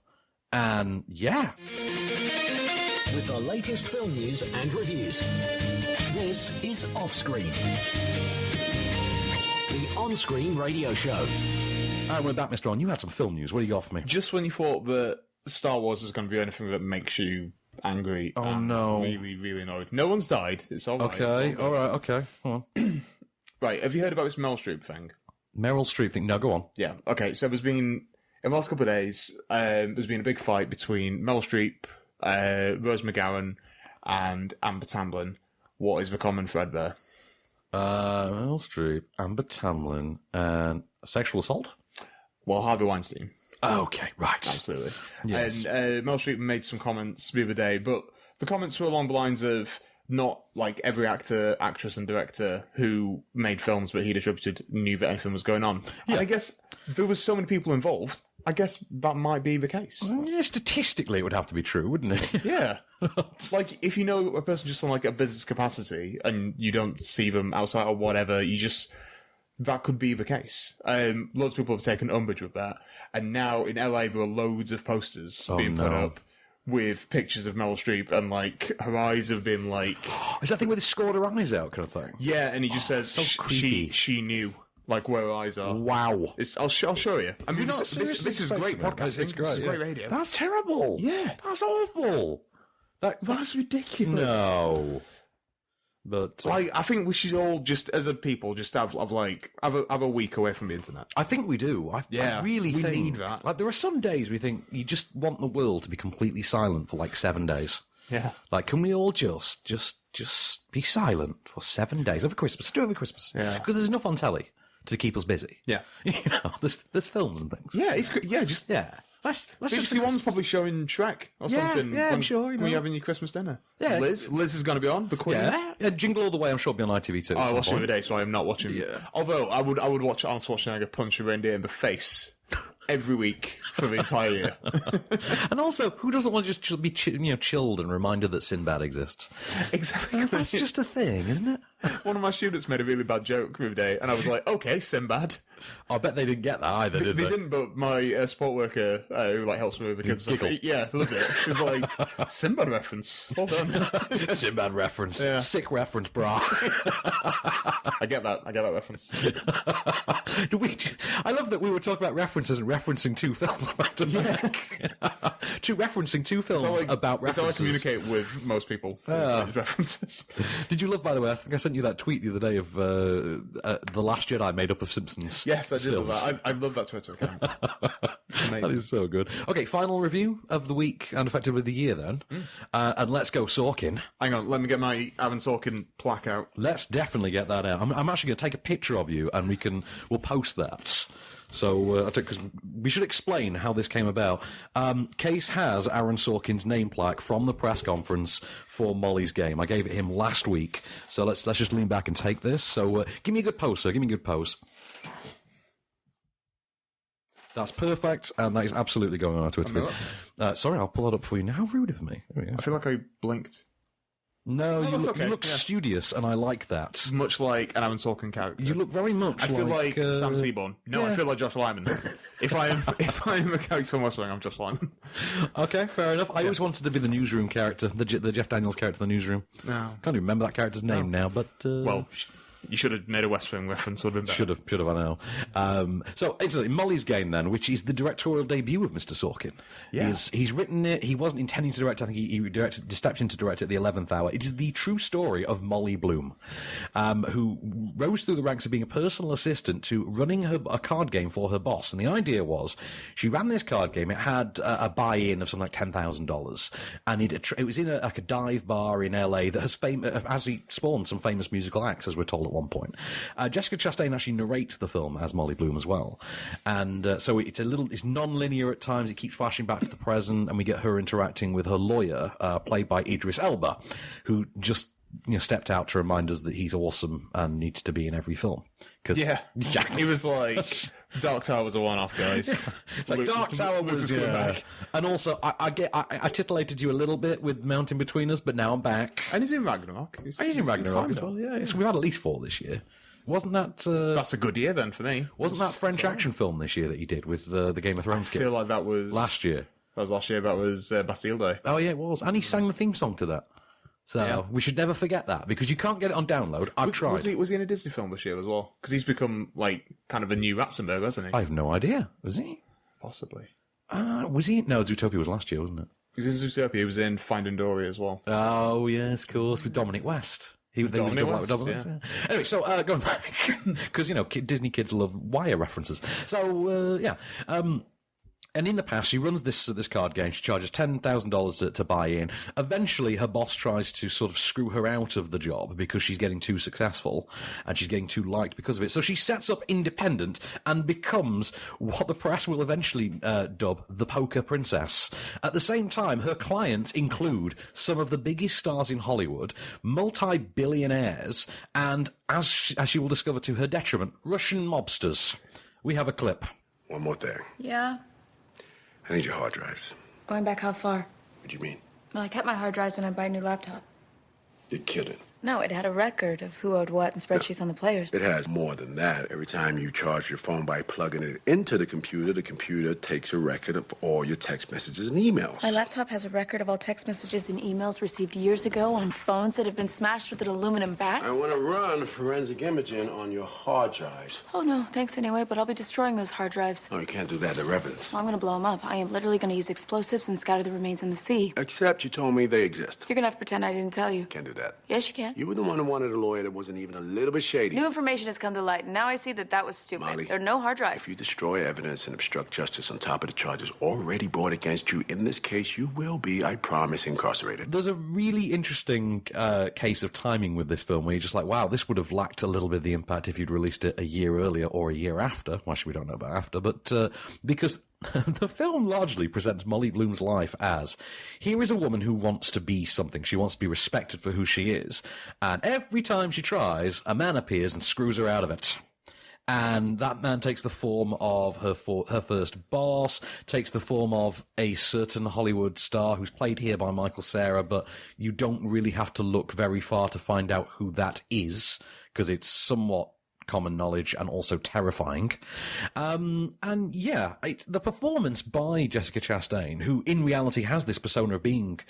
And yeah. With the latest film news and reviews, this is Offscreen, the on-screen radio show. And we're back, Mr. On. You had some film news. What do you got for me? Just when you thought that Star Wars is going to be anything that makes you angry. Oh, no. Really, really annoyed. No one's died. It's all right. Okay, all right, okay. Go on. Right, have you heard about this Meryl Streep thing? Meryl Streep thing? No, go on. Yeah, okay, so there's been, in the last couple of days, there's been a big fight between Meryl Streep, Rose McGowan, and Amber Tamblyn. What is the common thread there? Meryl Streep, Amber Tamblyn, and sexual assault? Well, Harvey Weinstein. Okay, right. Absolutely. Yes. And Meryl Streep made some comments the other day, but the comments were along the lines of not like every actor, actress, and director who made films but he distributed knew that anything was going on. Yeah. And I guess there was so many people involved, I guess that might be the case. Yeah, statistically, it would have to be true, wouldn't it? Yeah. Like, if you know a person just on like a business capacity and you don't see them outside or whatever, that could be the case. Loads of people have taken umbrage with that. And now in LA, there are loads of posters being put up with pictures of Meryl Streep, and like her eyes have been like. Is that thing where they scored her eyes out, kind of thing? Yeah, and he just says so creepy. She knew like where her eyes are. Wow. I'll show you. I mean, this is great podcasting. It's great. This is great radio. That's terrible. Yeah, that's awful. That's ridiculous. No. But I think we should all just, as a people, just have a week away from the internet. I think we do. I really think we need that. Like, there are some days we think you just want the world to be completely silent for like 7 days. Yeah. Like, can we all just be silent for 7 days over Christmas? Do it over Christmas. Yeah. Because there's enough on telly to keep us busy. Yeah. There's films and things. Yeah. Let's BBC One's probably showing Shrek or something. Yeah, I'm sure. When you're having your Christmas dinner. Yeah. Liz is going to be on. The Queen. Yeah, Jingle All the Way, I'm sure, will be on ITV too. I watched it every day, so I am not watching. Yeah. Although I would watch Arnold Schwarzenegger punch a reindeer in the face every week for the entire year. And also, who doesn't want to just be chilled and reminded that Sinbad exists? Exactly. That's just a thing, isn't it? One of my students made a really bad joke the other day, and I was like, okay, Sinbad. I bet they didn't get that either, did they? They didn't, but my support worker, who helps me with the kids stuff, loved it. She was like, Sinbad reference. Well done. Sinbad reference. Yeah. Sick reference, brah. I get that reference. I love that we were talking about references and referencing two films back to back. Referencing two films about references. That's how I communicate with most people. References. Did you love, by the way, I think I sent you that tweet the other day of The Last Jedi made up of Simpsons. Yes, I did love that. I love that Twitter account. That is so good. Okay, final review of the week and effectively the year then. And let's go Sorkin. Hang on, let me get my Aaron Sorkin plaque out. Let's definitely get that out. I'm actually going to take a picture of you and we'll post that. So, because we should explain how this came about. Case has Aaron Sorkin's name plaque from the press conference for Molly's Game. I gave it him last week. So let's just lean back and take this. So, give me a good pose, sir. Give me a good pose. That's perfect, and that is absolutely going on our Twitter feed. Sorry, I'll pull that up for you now. How rude of me. There we go. I feel like I blinked. No, you look studious, and I like that. Much like an Aaron Sorkin character. You look very much I feel like Sam Seaborn. No, I feel like Josh Lyman. If I am a character from West Wing, I'm Josh Lyman. Okay, fair enough. I always wanted to be the newsroom character, the Jeff Daniels character in the newsroom. No. Can't even remember that character's name now, but... Well... You should have made a West Wing reference. Would have been better. Should have, I know. So, incidentally, Molly's Game, then, which is the directorial debut of Mr. Sorkin. Yeah. He's written it. He wasn't intending to direct. I think he stepped in to direct it at the 11th hour. It is the true story of Molly Bloom, who rose through the ranks of being a personal assistant to running a card game for her boss. And the idea was, she ran this card game. It had a buy-in of something like $10,000. And it was in a dive bar in LA that has actually spawned some famous musical acts, as we're told at one point. Jessica Chastain actually narrates the film as Molly Bloom as well, and so it's non-linear at times. It keeps flashing back to the present, and we get her interacting with her lawyer, played by Idris Elba, who just stepped out to remind us that he's awesome and needs to be in every film. He was like, Dark Tower was a one-off, guys. It's like Dark Tower was back. And also, I titillated you a little bit with Mountain Between Us, but now I'm back. And he's in Ragnarok. He's in Ragnarok as well, yeah. So we've had at least 4 this year. Wasn't that... That's a good year then for me. Wasn't that French action film this year that he did with the Game of Thrones kid? I feel like that was... Last year. That was last year, that was Bastille Day. Oh yeah, it was. And he sang the theme song to that. So we should never forget that, because you can't get it on download. I've tried. Was he in a Disney film this year as well? Because he's become, like, kind of a new Ratzenberg, hasn't he? I have no idea. Was he? Possibly. Was he? No, Zootopia was last year, wasn't it? He was in Zootopia. He was in Finding Dory as well. Oh, yes, of course, with Dominic West. He was double West. Anyway, so going back, because, Disney kids love wire references. So, and in the past, she runs this card game. She charges $10,000 to buy in. Eventually, her boss tries to sort of screw her out of the job because she's getting too successful and she's getting too liked because of it. So she sets up independent and becomes what the press will eventually dub the Poker Princess. At the same time, her clients include some of the biggest stars in Hollywood, multi-billionaires, and, as she will discover to her detriment, Russian mobsters. We have a clip. One more thing. Yeah? I need your hard drives. Going back how far? What do you mean? Well, I kept my hard drives when I buy a new laptop. You're kidding. No, it had a record of who owed what and spreadsheets on the players. It has more than that. Every time you charge your phone by plugging it into the computer takes a record of all your text messages and emails. My laptop has a record of all text messages and emails received years ago on phones that have been smashed with an aluminum back. I want to run forensic imaging on your hard drives. Oh, no, thanks anyway, but I'll be destroying those hard drives. No, you can't do that. They're evidence. Well, I'm going to blow them up. I am literally going to use explosives and scatter the remains in the sea. Except you told me they exist. You're going to have to pretend I didn't tell you. Can't do that. Yes, you can. You were the one who wanted a lawyer that wasn't even a little bit shady. New information has come to light, and now I see that was stupid. Molly, there are no hard drives. If you destroy evidence and obstruct justice on top of the charges already brought against you, in this case, you will be, I promise, incarcerated. There's a really interesting case of timing with this film where you're just like, wow, this would have lacked a little bit of the impact if you'd released it a year earlier or a year after. Well, actually, we don't know about after, but because The film largely presents Molly Bloom's life as, here is a woman who wants to be something. She wants to be respected for who she is. And every time she tries, a man appears and screws her out of it. And that man takes the form of her first boss, takes the form of a certain Hollywood star who's played here by Michael Cera, but you don't really have to look very far to find out who that is, because it's somewhat common knowledge and also terrifying. And yeah, the performance by Jessica Chastain, who in reality has this persona of being,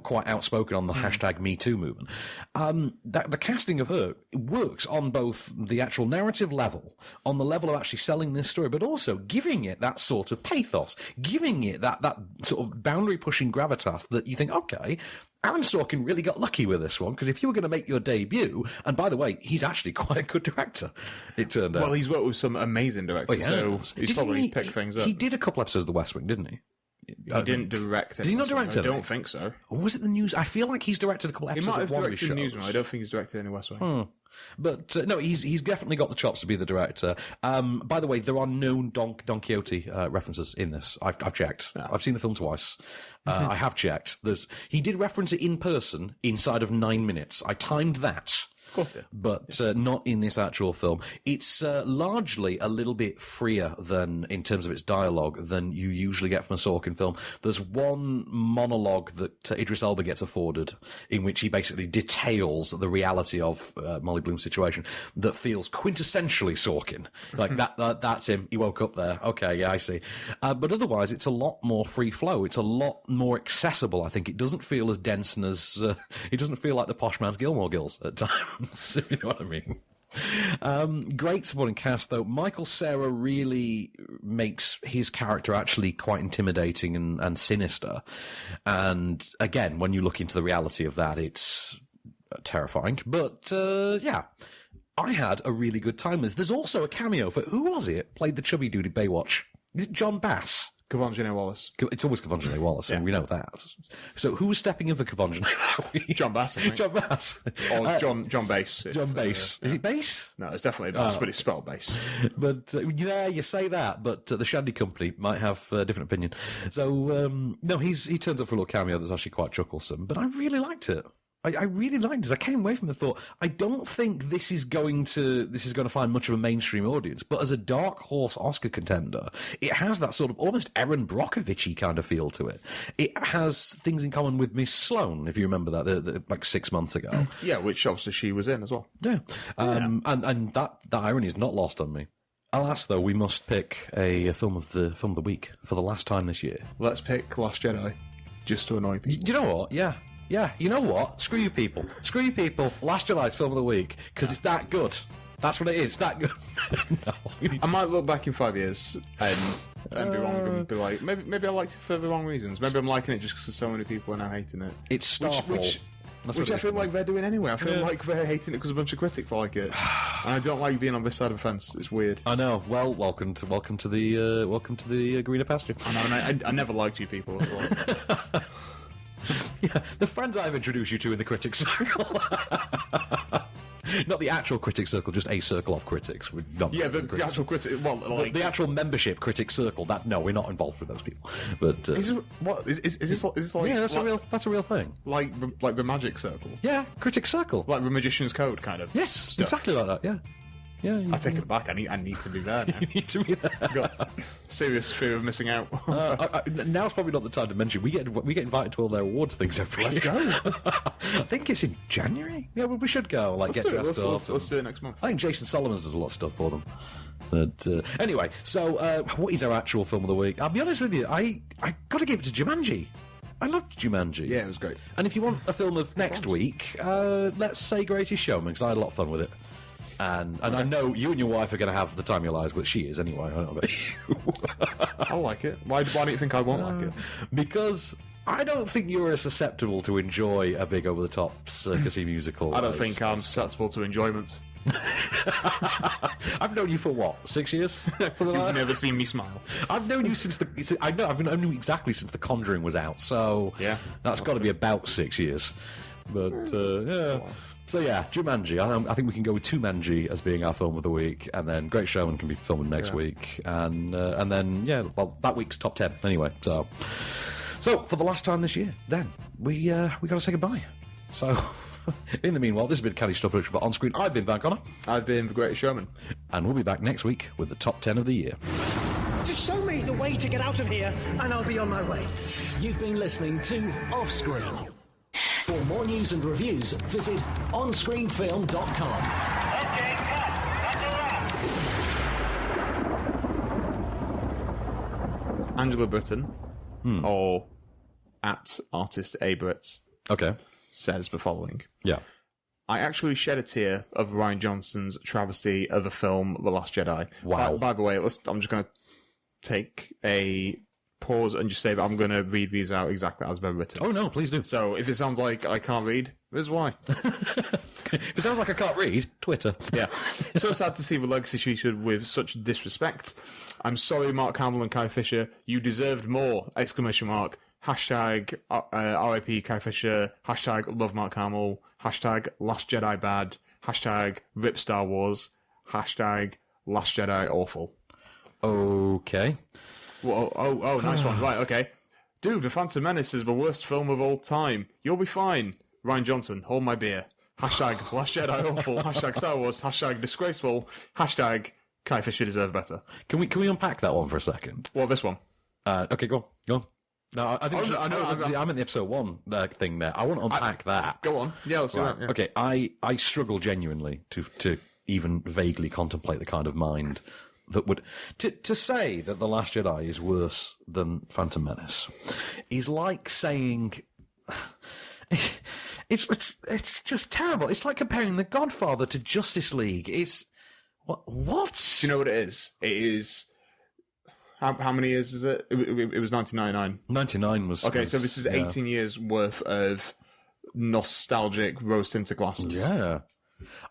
quite outspoken on the hashtag Me Too movement, the casting of her works on both the actual narrative level, on the level of actually selling this story, but also giving it that sort of pathos, giving it that sort of boundary-pushing gravitas that you think, okay, Aaron Sorkin really got lucky with this one, because if you were going to make your debut, and by the way, he's actually quite a good director, it turned out. Well, he's worked with some amazing directors, so he's probably picked things up. He did a couple episodes of The West Wing, didn't he? He didn't direct it. Did he not direct it? I don't think so. Or was it the news? I feel like he's directed a couple episodes of one of his shows. He might have directed the Newsroom. I don't think he's directed any West Wing. But no, he's definitely got the chops to be the director. By the way, there are no Don Quixote references in this. I've checked. No. I've seen the film twice. I have checked. He did reference it in person inside of 9 minutes. I timed that. Of course, yeah. But not in this actual film. It's largely a little bit freer than, in terms of its dialogue, than you usually get from a Sorkin film. There's one monologue that Idris Elba gets afforded, in which he basically details the reality of Molly Bloom's situation that feels quintessentially Sorkin. Like that's him. He woke up there. Okay, yeah, I see. But otherwise, it's a lot more free flow. It's a lot more accessible. I think it doesn't feel as dense and as it doesn't feel like the posh man's Gilmore Girls at times. If you know what I mean. Great supporting cast, though. Michael Cera really makes his character actually quite intimidating and sinister. And again, when you look into the reality of that, it's terrifying. But yeah, I had a really good time with this. There's also a cameo for, who was it? Played the chubby dude in Baywatch. Is it John Bass? Kavonjane Wallace. It's always Kavonjane Wallace, and we know that. So who's stepping in for Kavonjane? John Bass, I think. John Bass. Or John Bass. John Bass. Is it Bass? No, it's definitely Bass, but it's spelled Bass. But, yeah, you say that, but the Shandy Company might have a different opinion. So, no, he turns up for a little cameo that's actually quite chucklesome, but I really liked it. I really liked it. I came away from the thought, I don't think this is going to find much of a mainstream audience, but as a dark horse Oscar contender, it has that sort of almost Erin Brockovich-y kind of feel to it. It has things in common with Miss Sloane, if you remember that, like 6 months ago. Yeah, which obviously she was in as well. Yeah. And that irony is not lost on me. Alas, though, we must pick a film of the week for the last time this year. Let's pick Last Jedi, just to annoy people. You know what? Yeah. Yeah, you know what? Screw you people. Screw you people. Last July's film of the week, because it's that good. That's what it is. It's that good. No, I might look back in 5 years and be wrong and be like, maybe I liked it for the wrong reasons. Maybe I'm liking it just because so many people are now hating it. It's Starfall. Which I feel like they're doing anyway. I feel like they're hating it because a bunch of critics like it, and I don't like being on this side of the fence. It's weird. I know. Well, welcome to the greener pasture. I know, and I never liked you people. Yeah, the friends I've introduced you to in the critics circle. Not the actual critics circle, just a circle of critics. The actual critics. Well, like the actual membership critics circle. No, we're not involved with those people. But is this like? Yeah, that's a real thing. Like the magic circle. Yeah, critics circle. Like the magician's code, kind of. Yes, stuff. Exactly like that. Yeah. Yeah, I take it back. I need to be there now. You need to be there. I've got serious fear of missing out. Now's probably not the time to mention. We get invited to all their awards things every year. Let's go. I think it's in January. Yeah, well, we should go. Like, get dressed up. Let's do it next month. I think Jason Solomons does a lot of stuff for them. But anyway, so what is our actual film of the week? I'll be honest with you. I got to give it to Jumanji. I loved Jumanji. Yeah, it was great. And if you want a film of next week, let's say Greatest Showman, because I had a lot of fun with it. And I know you and your wife are going to have the time of your lives, but she is anyway. I don't know about you. I like it. Why do you think I won't like it? Because I don't think you're as susceptible to enjoy a big over-the-top circusy musical. I don't think I'm susceptible to enjoyment. I've known you for what, 6 years? You've never seen me smile. I've known you since I've known you exactly since The Conjuring was out. So yeah, that's got to be about 6 years. But yeah. So yeah, Jumanji. I think we can go with Jumanji as being our film of the week, and then Great Showman can be filmed next week, and then that week's top 10 anyway. So for the last time this year, then we got to say goodbye. So in the meanwhile, this has been Caddy Stuff Production for On Screen. I've been Van Connor. I've been the Greatest Showman, and we'll be back next week with the top 10 of the year. Just show me the way to get out of here, and I'll be on my way. You've been listening to Offscreen. For more news and reviews, visit onscreenfilm.com. Okay, cut. Angela Britton, or at artist A Brits, says the following. Yeah. I actually shed a tear of Rian Johnson's travesty of a film, The Last Jedi. Wow. By the way, I'm just going to take a pause and just say that I'm going to read these out exactly as they're written. Oh, no, please do. So if it sounds like I can't read, here's why. If it sounds like I can't read, Twitter. Yeah. So sad to see the legacy treated with such disrespect. I'm sorry, Mark Hamill and Carrie Fisher. You deserved more! ! Hashtag RIP Carrie Fisher. Hashtag love Mark Hamill. Hashtag Last Jedi bad. Hashtag rip Star Wars. Hashtag Last Jedi awful. Okay. Whoa, oh, nice one. Right, okay. Dude, The Phantom Menace is the worst film of all time. You'll be fine. Rian Johnson, hold my beer. Hashtag Last Jedi awful. Hashtag Star Wars. Hashtag disgraceful. Hashtag Carrie Fisher deserve better. Can we unpack that one for a second? Well, this one. Okay, go on. No, I think I'm in the episode 1 thing there. I want to unpack that. Go on. Yeah, let's do that. Yeah. Okay, I struggle genuinely to even vaguely contemplate the kind of mind that would to say that The Last Jedi is worse than Phantom Menace is like saying it's just terrible. It's like comparing The Godfather to Justice League. It's what? Do you know what it is? It is. How many years is it? It was 1999. 99 was... Okay, so this is 18 years worth of nostalgic rose-tinted glasses. Yeah.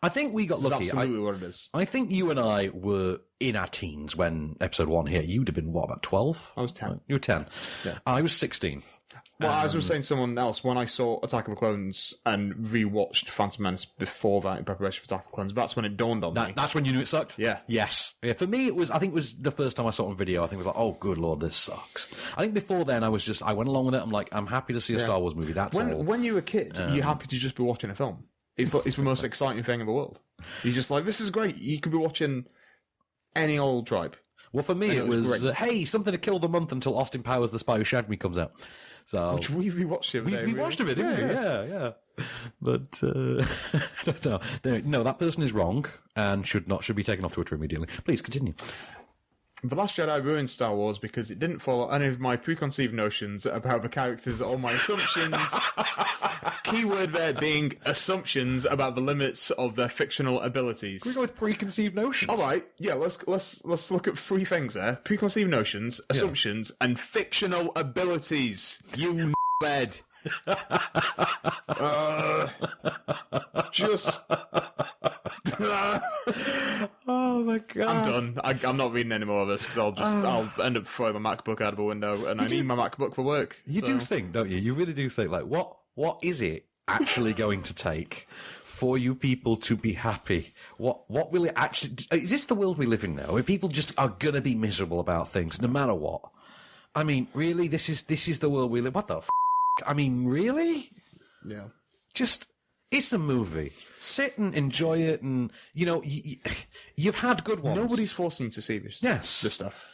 I think we got lucky. That's absolutely what it is. I think you and I were in our teens when episode 1 hit. You'd have been, what, about 12? I was 10. You were 10. Yeah. I was 16. Well, as I was saying to someone else, when I saw Attack of the Clones and rewatched Phantom Menace before that in preparation for Attack of the Clones, that's when it dawned on me. That's when you knew it sucked? Yeah. Yes. Yeah, for me, I think it was the first time I saw it on video. I think it was like, oh, good Lord, this sucks. I think before then, I went along with it. I'm like, I'm happy to see a Star Wars movie. That's all. When you were a kid, you're happy to just be watching a film. It's the most exciting thing in the world. You're just like, this is great. You could be watching any old tribe. Well, for me, it was hey, something to kill the month until Austin Powers, The Spy Who Shagged Me comes out. So which we rewatched it. We watched it, didn't we? Yeah. But I don't know. No, that person is wrong and should be taken off Twitter immediately. Please continue. The Last Jedi ruined Star Wars because it didn't follow any of my preconceived notions about the characters or my assumptions. Keyword there being assumptions about the limits of their fictional abilities. Can we go with preconceived notions? All right, yeah. Let's look at 3 things there: preconceived notions, assumptions, and fictional abilities. You bed. Just. Oh my god! I'm done. I'm not reading any more of this because I'll end up throwing my MacBook out of a window, and I need my MacBook for work. You do think, don't you? You really do think, like, what is it actually going to take for you people to be happy? What will it actually? Is this the world we live in now, where people just are gonna be miserable about things no matter what? I mean, really, this is the world we live. What the? I mean, really? Yeah. Just. It's a movie. Sit and enjoy it, and you've had good ones. Nobody's forcing you to see this. Yes, this stuff.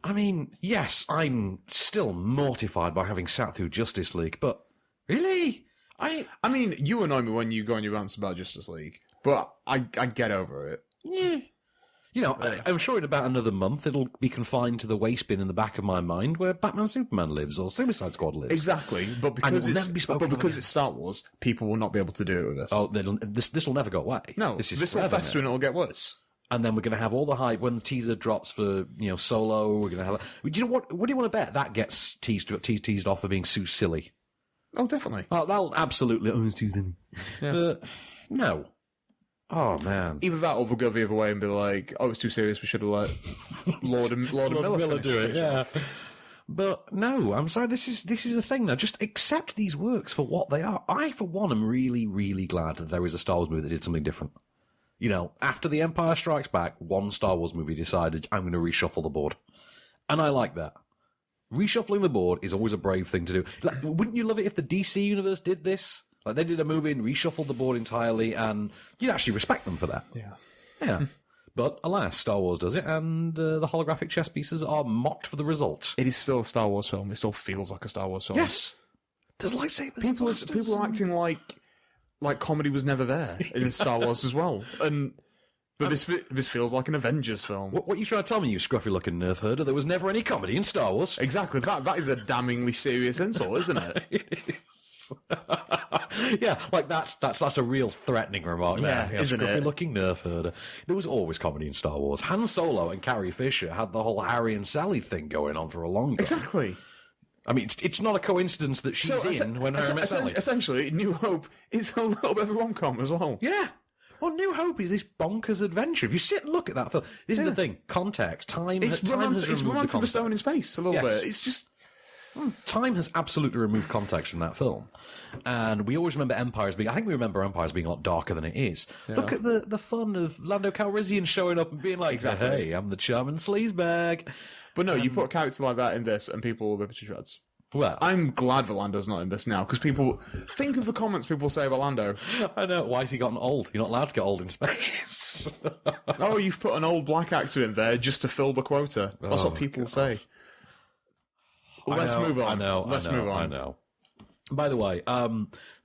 I mean, yes, I'm still mortified by having sat through Justice League, but really, I mean, you annoy me when you go on your rants about Justice League, but I get over it. Yeah. I'm sure in about another month it'll be confined to the waste bin in the back of my mind where Batman Superman lives or Suicide Squad lives. Exactly, but because it's Star Wars, people will not be able to do it with this. Oh, this will never go away. No, this will fester and it'll get worse. And then we're going to have all the hype when the teaser drops for Solo. We're going to have. Do you know what? What do you want to bet that gets teased off for being so silly? Oh, definitely. Oh, that'll absolutely. Oh, it's too silly. Yeah. But no. Oh man! Either that, or they'll go the other way and be like, "Oh, it's too serious. We should have let Lord and Miller do it." Yeah. But no, I'm sorry, this is a thing now. Just accept these works for what they are. I, for one, am really, really glad that there is a Star Wars movie that did something different. You know, after The Empire Strikes Back, one Star Wars movie decided, I'm going to reshuffle the board. And I like that. Reshuffling the board is always a brave thing to do. Like, wouldn't you love it if the DC universe did this? Like, they did a movie and reshuffled the board entirely, and you'd actually respect them for that. Yeah. But alas, Star Wars does it, and the holographic chess pieces are mocked for the result. It is still a Star Wars film. It still feels like a Star Wars film. Yes. There's lightsabers. People are acting like comedy was never there in Star Wars as well. But this feels like an Avengers film. What are you trying to tell me, you scruffy-looking nerf herder? There was never any comedy in Star Wars. Exactly. That is a damningly serious insult, isn't it? It is. Yeah, like that's a real threatening remark there. Yeah, isn't it? Scruffy-looking nerf herder. There was always comedy in Star Wars. Han Solo and Carrie Fisher had the whole Harry and Sally thing going on for a long time. Exactly. I mean, it's not a coincidence that she's in when Harry met Sally. Essentially, New Hope is a little bit of a rom-com as well. Yeah. Well, New Hope is this bonkers adventure. If you sit and look at that film, this is the thing. Context. Time has removed the Romance of a context. Stone in Space, a little bit. It's just... Time has absolutely removed context from that film. And we always remember Empire as being... I think we remember Empire as being a lot darker than it is. Yeah. Look at the fun of Lando Calrissian showing up and being like, hey, I'm the charming sleazebag. But no, you put a character like that in this and people will rip it to shreds. Well, I'm glad that Lando's not in this now, because people... Think of the comments people say about Lando. I know. Why has he gotten old? You're not allowed to get old in space. Oh, you've put an old black actor in there just to fill the quota. That's what people say. Let's move on. Let's move on. I know. By the way, I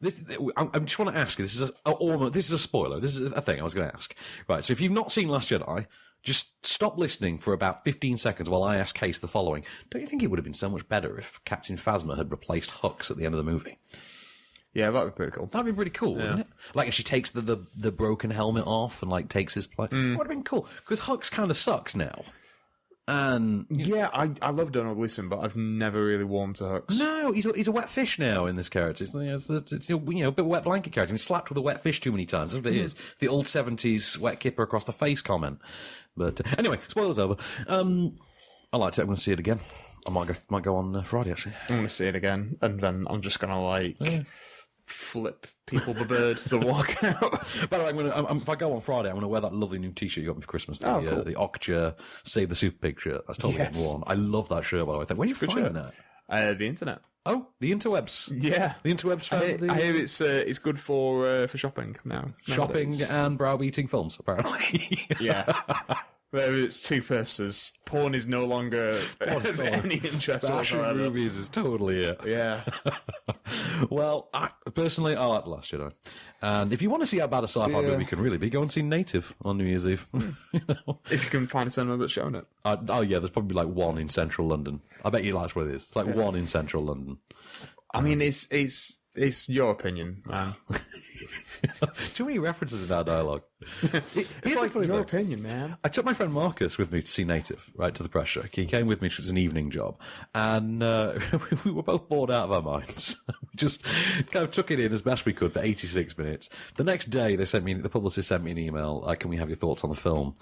just want to ask you. This is a spoiler. This is a thing I was going to ask. Right. So if you've not seen Last Jedi, just stop listening for about 15 seconds while I ask Case the following. Don't you think it would have been so much better if Captain Phasma had replaced Hux at the end of the movie? Yeah, that'd be pretty cool. That'd be pretty cool, wouldn't it? Like, if she takes the broken helmet off and, like, takes his place. It would have been cool. Because Hux kind of sucks now. And yeah, I love Donald Gleason, but I've never really warmed to Hux. No, he's a wet fish now in this character. It's a bit wet blanket character. He's slapped with a wet fish too many times. That's what it is. The old 70s wet kipper across the face comment. But anyway, spoilers over. I liked it. I'm going to see it again. I might go on Friday, actually. I'm going to see it again, and then I'm just going to flip people the bird to walk out. By the way, if I go on Friday, I'm going to wear that lovely new T-shirt you got me for Christmas. The Okja Save the Super Pig shirt. That's totally getting worn. I love that shirt, by the way. Where are you finding that? The internet. Oh, the interwebs. Yeah, the interwebs. I hear it's good for shopping now. Shopping nowadays. And browbeating films, apparently. Yeah. There it's two purposes. Porn is no longer of any interest whatsoever. Movies is totally it. Yeah. Well, personally, I like The Last Jedi. And if you want to see how bad a sci-fi movie can really be, go and see Native on New Year's Eve. If you can find a cinema that's showing it. There's probably like one in central London. I bet you that's what it is. It's like one in central London. I mean, it's your opinion, man. Too many references in our dialogue. It's like your opinion, man. I took my friend Marcus with me to see Native, right, to the pressure. He came with me, which was an evening job, and we were both bored out of our minds. We just kind of took it in as best we could for 86 minutes. The next day, the publicist sent me an email, can we have your thoughts on the film?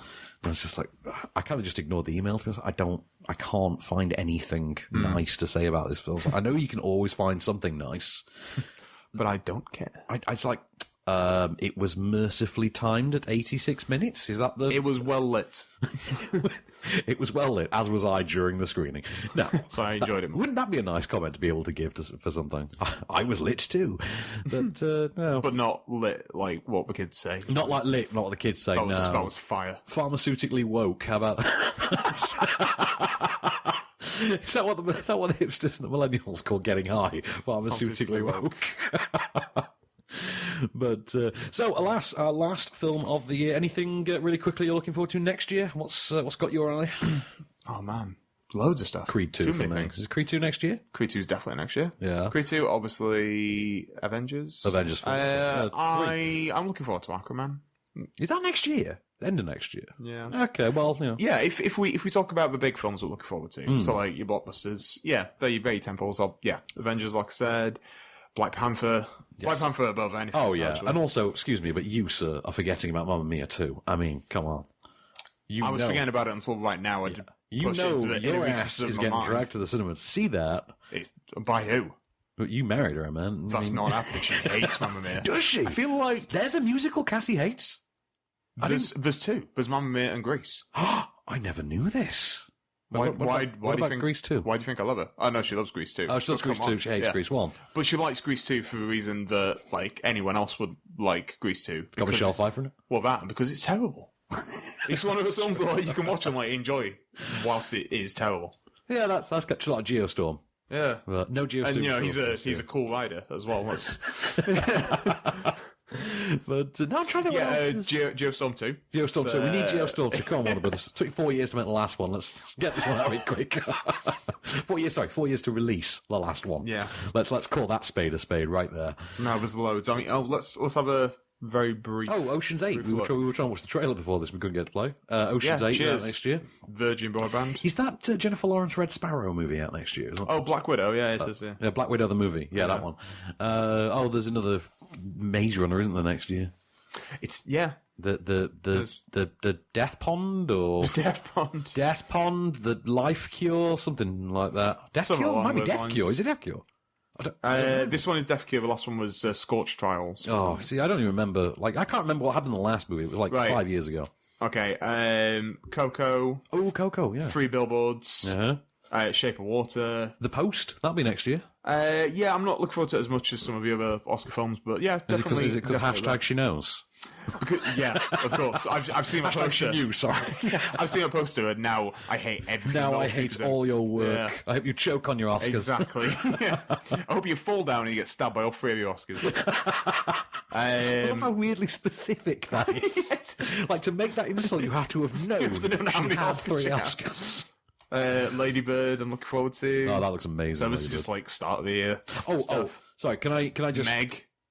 And I was just like, I kind of just ignored the email, because I can't find anything nice to say about this film. So I know you can always find something nice. But I don't care. It's like, it was mercifully timed at 86 minutes. Is that the... It was well lit. It was well lit, as was I during the screening. No. So I enjoyed it more. Wouldn't that be a nice comment to be able to give for something? I was lit too. But, no. But not lit like what the kids say. Not like lit, not what the kids say, That was fire. Pharmaceutically woke, how about... Is that what the hipsters and the millennials call getting high? Pharmaceutically woke. But so, alas, our last film of the year. Anything really quickly you're looking forward to next year? What's got your eye? Oh man, loads of stuff. Creed 2 for me. Is Creed 2 next year? Creed 2 is definitely next year. Yeah. Creed 2, obviously, Avengers. I'm looking forward to Aquaman. Is that next year? End of next year? Yeah. Okay, well, Yeah, if we talk about the big films we're looking forward to, so like your blockbusters, they're your temples. Avengers, like I said, Black Panther. Yes. Black Panther above anything. Oh, yeah. Actually. And also, excuse me, but you, sir, are forgetting about Mamma Mia too. I mean, come on. I was forgetting about it until right now. You know your ass is getting dragged to the cinema to see that. It's by who? But you married her, man. That's not happening. She hates Mamma Mia. Does she? I feel like there's a musical Cassie hates. There's two. There's Mamma Mia and Grease. I never knew this. What do you think Grease 2? Why do you think I love her? Oh no, she loves Grease 2. Oh, she loves Grease 2. She hates Grease 1. But she likes Grease 2 for the reason that like anyone else would like Grease 2. Got Michelle Pfeiffer in it? Well, that because it's terrible. It's one of those songs that like, you can watch and like enjoy whilst it is terrible. Yeah, that's got a lot of Geostorm. Yeah, no Geostorm. And you know he's a cool rider as well. But now I'm trying to Geostorm 2. Geostorm 2. We need Geostorm 2. Come on, Warner Brothers. It took 4 years to make the last one. Let's get this one out of it quick. 4 years to release the last one. Yeah. Let's call that spade a spade right there. No, there's loads. I mean, let's have a very brief. Oh, Ocean's 8. We were trying to watch the trailer before this. We couldn't get to play. Ocean's 8 out next year. Virgin Boy Band. Is that Jennifer Lawrence Red Sparrow movie out next year? Oh, Black Widow. Yeah, it is. Yeah, Black Widow the movie. Yeah, that one. There's another Maze Runner, isn't there, next year? It's the Death Pond or Death Pond, the Life Cure, something like that. Death Cure might be Death Cure. Is it Death Cure? This one is Death Cure. The last one was Scorch Trials. Oh, see, I don't even remember. Like, I can't remember what happened in the last movie. It was like 5 years ago. Okay, Coco. Oh, Coco, yeah. 3 Billboards. Shape of Water. The Post. That'll be next year. Yeah, I'm not looking forward to it as much as some of the other Oscar films, but yeah, definitely. Is it because hashtag she knows? Yeah, of course. I've seen a poster. I've seen a poster, and now I hate everything. Now I hate all your work. Yeah. I hope you choke on your Oscars. Exactly. Yeah. I hope you fall down and you get stabbed by all 3 of your Oscars. How weirdly specific that is. Like, to make that insult, you have to have known how many had 3 Oscars. Lady Bird, I'm looking forward to. Oh, that looks amazing. So this is just like start of the year. Oh, sorry. Can I just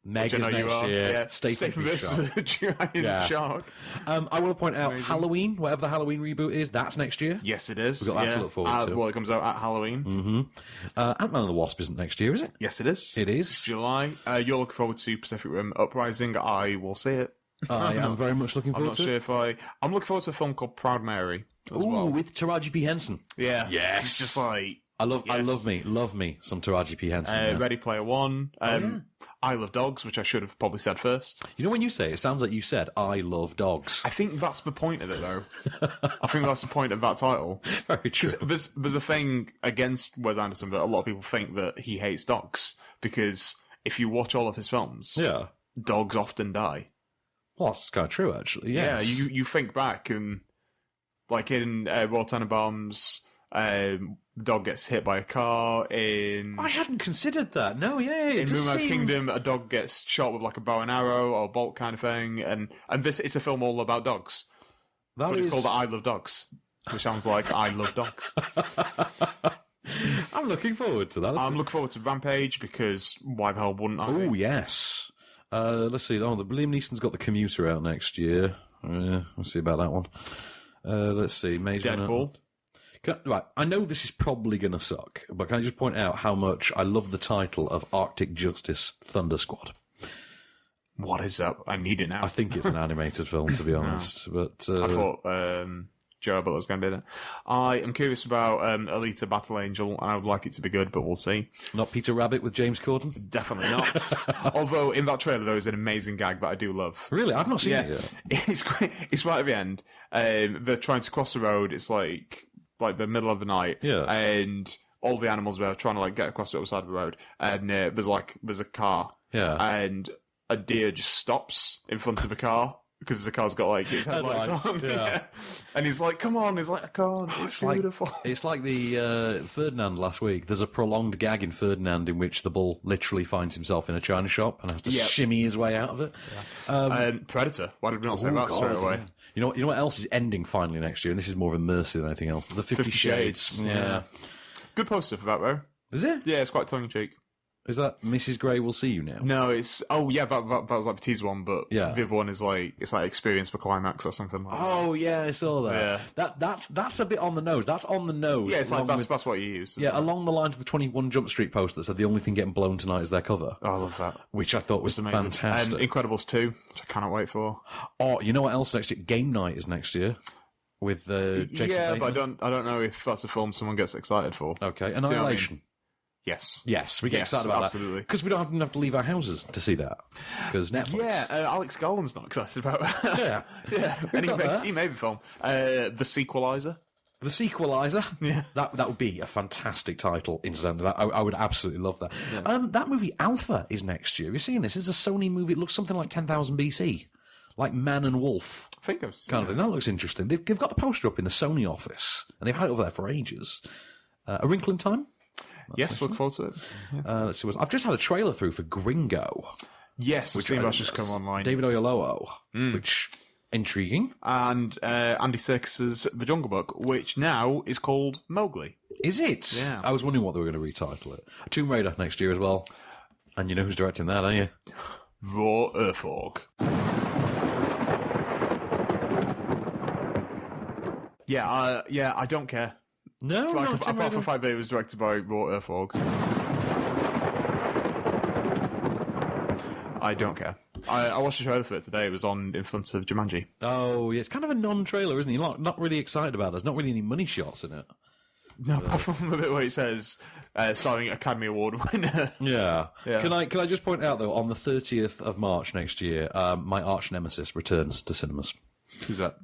Meg is next year. Yeah. Stephen is a giant shark. I want to point out Halloween, whatever the Halloween reboot is, that's next year. Yes, it is. We've got that to look forward to. Well, it comes out at Halloween. Mm-hmm. Ant-Man and the Wasp isn't next year, is it? Yes, it is. It is. July. You're looking forward to Pacific Rim Uprising. I will see it. I am very much looking forward to it. I'm looking forward to a film called Proud Mary. With Taraji P. Henson. Yeah. Yes. It's just like... I love me some Taraji P. Henson. Ready Player One. I Love Dogs, which I should have probably said first. You know, when you say it, it sounds like you said, I love dogs. I think that's the point of it, though. I think that's the point of that title. Very true. There's a thing against Wes Anderson that a lot of people think that he hates dogs, because if you watch all of his films, dogs often die. Well, that's kind of true, actually. Yes. Yeah, you think back, and like in Royal Tenenbaums, dog gets hit by a car. I hadn't considered that. No, in Moonrise Kingdom, a dog gets shot with like a bow and arrow or a bolt kind of thing, and this it's a film all about dogs. It's called I Love Dogs, which sounds like I love dogs. I'm looking forward to that. I'm looking forward to Rampage, because why the hell wouldn't I? Oh yes. Let's see. Oh, the Liam Neeson's got The Commuter out next year. We'll see about that one. Let's see. Deadpool. Right, I know this is probably going to suck, but can I just point out how much I love the title of Arctic Justice Thunder Squad? What is that? I need it now. I think it's an animated film, to be honest. But I thought Joe Butler was going to be there. I am curious about Alita Battle Angel, and I would like it to be good, but we'll see. Not Peter Rabbit with James Corden? Definitely not. Although in that trailer there is an amazing gag that I do love. Really? I've not seen it yet. It's great. It's right at the end. They're trying to cross the road. It's like the middle of the night. Yeah. And all the animals were trying to get across the other side of the road. And there's a car. Yeah. And a deer just stops in front of a car, because the car's got its headlights on. Yeah. And he's like, come on. He's like, I can't. It's beautiful. It's like the Ferdinand last week. There's a prolonged gag in Ferdinand in which the bull literally finds himself in a china shop and has to shimmy his way out of it. Yeah. Predator. Why did we not say that straight away? You know what else is ending finally next year? And this is more of a mercy than anything else. The 50 Shades. Yeah. Good poster for that, though. Is it? Yeah, it's quite tongue-in-cheek. Is that Mrs. Grey Will See You Now? No, it's... Oh, yeah, that was like the teaser one, but the other one is it's like Experience for Climax or something like that. Oh, yeah, I saw that. Yeah. That's a bit on the nose. That's on the nose. Yeah, it's like that's what you use. Yeah, along the lines of the 21 Jump Street post that said the only thing getting blown tonight is their cover. Oh, I love that. Which I thought was fantastic. Incredibles 2, which I cannot wait for. Oh, you know what else next year? Game Night is next year. with Jason Bateman. but I don't know if that's a film someone gets excited for. Okay, Do you know what I mean? Annihilation. Yes. Yes, we get excited about absolutely. that. Because we don't have to leave our houses to see that. Because Netflix. Yeah, Alex Garland's not excited about that. Yeah. And he made the film. The Sequelizer. The Sequelizer. Yeah. That would be a fantastic title, incidentally. I would absolutely love that. Yeah. That movie, Alpha, is next year. Have you seen this? It's a Sony movie. It looks something like 10,000 BC. Like Man and Wolf. I think I've seen kind of thing. That looks interesting. They've got the poster up in the Sony office, and they've had it over there for ages. A Wrinkle in Time? Yes, look forward to it. Yeah. Let's see what I've just had a trailer through for Gringo. Yes, I've seen that's just come online. David Oyelowo, which intriguing. And Andy Serkis's The Jungle Book, which now is called Mowgli. Is it? Yeah. I was wondering what they were going to retitle it. Tomb Raider next year as well. And you know who's directing that, don't you? Raw Earthorg. Yeah, I don't care. No, apart from 5 it was directed by Raw Earthorg. I don't care. I watched the trailer for it today. It was on in front of Jumanji. Oh, yeah. It's kind of a non-trailer, isn't it? You're not really excited about it. There's not really any money shots in it. No, apart from the bit where it says starring Academy Award winner. Yeah. Can I just point out, though, on the 30th of March next year, my arch nemesis returns to cinemas. Who's that?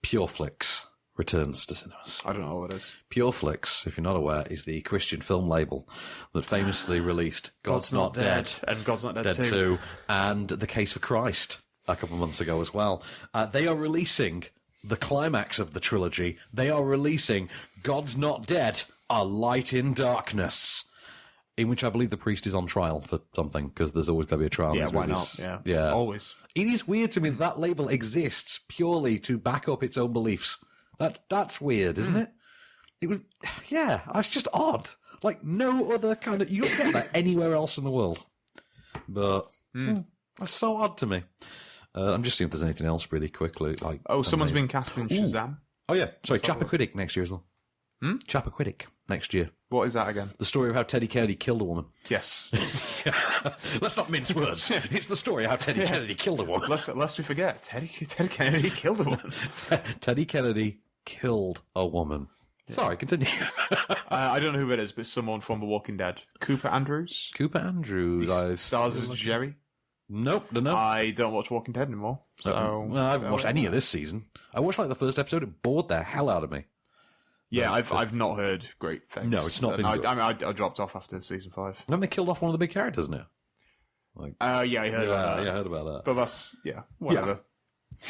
Pureflix returns to cinemas. I don't know what it is. Pureflix, if you're not aware, is the Christian film label that famously released God's Not Dead and God's Not Dead 2 and The Case for Christ a couple of months ago as well. They are releasing the climax of the trilogy. They are releasing God's Not Dead, A Light in Darkness, in which I believe the priest is on trial for something, because there's always going to be a trial. Yeah, why not? Yeah, always. It is weird to me that label exists purely to back up its own beliefs. That's weird, isn't it? It was, yeah, that's just odd. Like, no other kind of... You don't get that anywhere else in the world. But that's so odd to me. I'm just seeing if there's anything else really quickly. Like, someone's been cast in Shazam. Oh, yeah. Sorry, Chappaquiddick next year as well. Chappaquiddick next year. What is that again? The story of how Teddy Kennedy killed a woman. Yes. Let's not mince words. It's the story of how Teddy Kennedy killed a woman. Lest we forget, Teddy Kennedy killed a woman. Teddy Kennedy killed a woman. Yeah. Sorry, continue. I don't know who it is, but someone from The Walking Dead. Cooper Andrews. He stars as Jerry. Nope, no. I don't watch Walking Dead anymore. So I haven't watched any of this season. I watched like the first episode. It bored the hell out of me. Yeah, I've not heard great things. No, it's not been good. I dropped off after season 5. Then they killed off one of the big characters now. Yeah, I heard about that. Yeah, I heard about that. But that's, whatever. Yeah.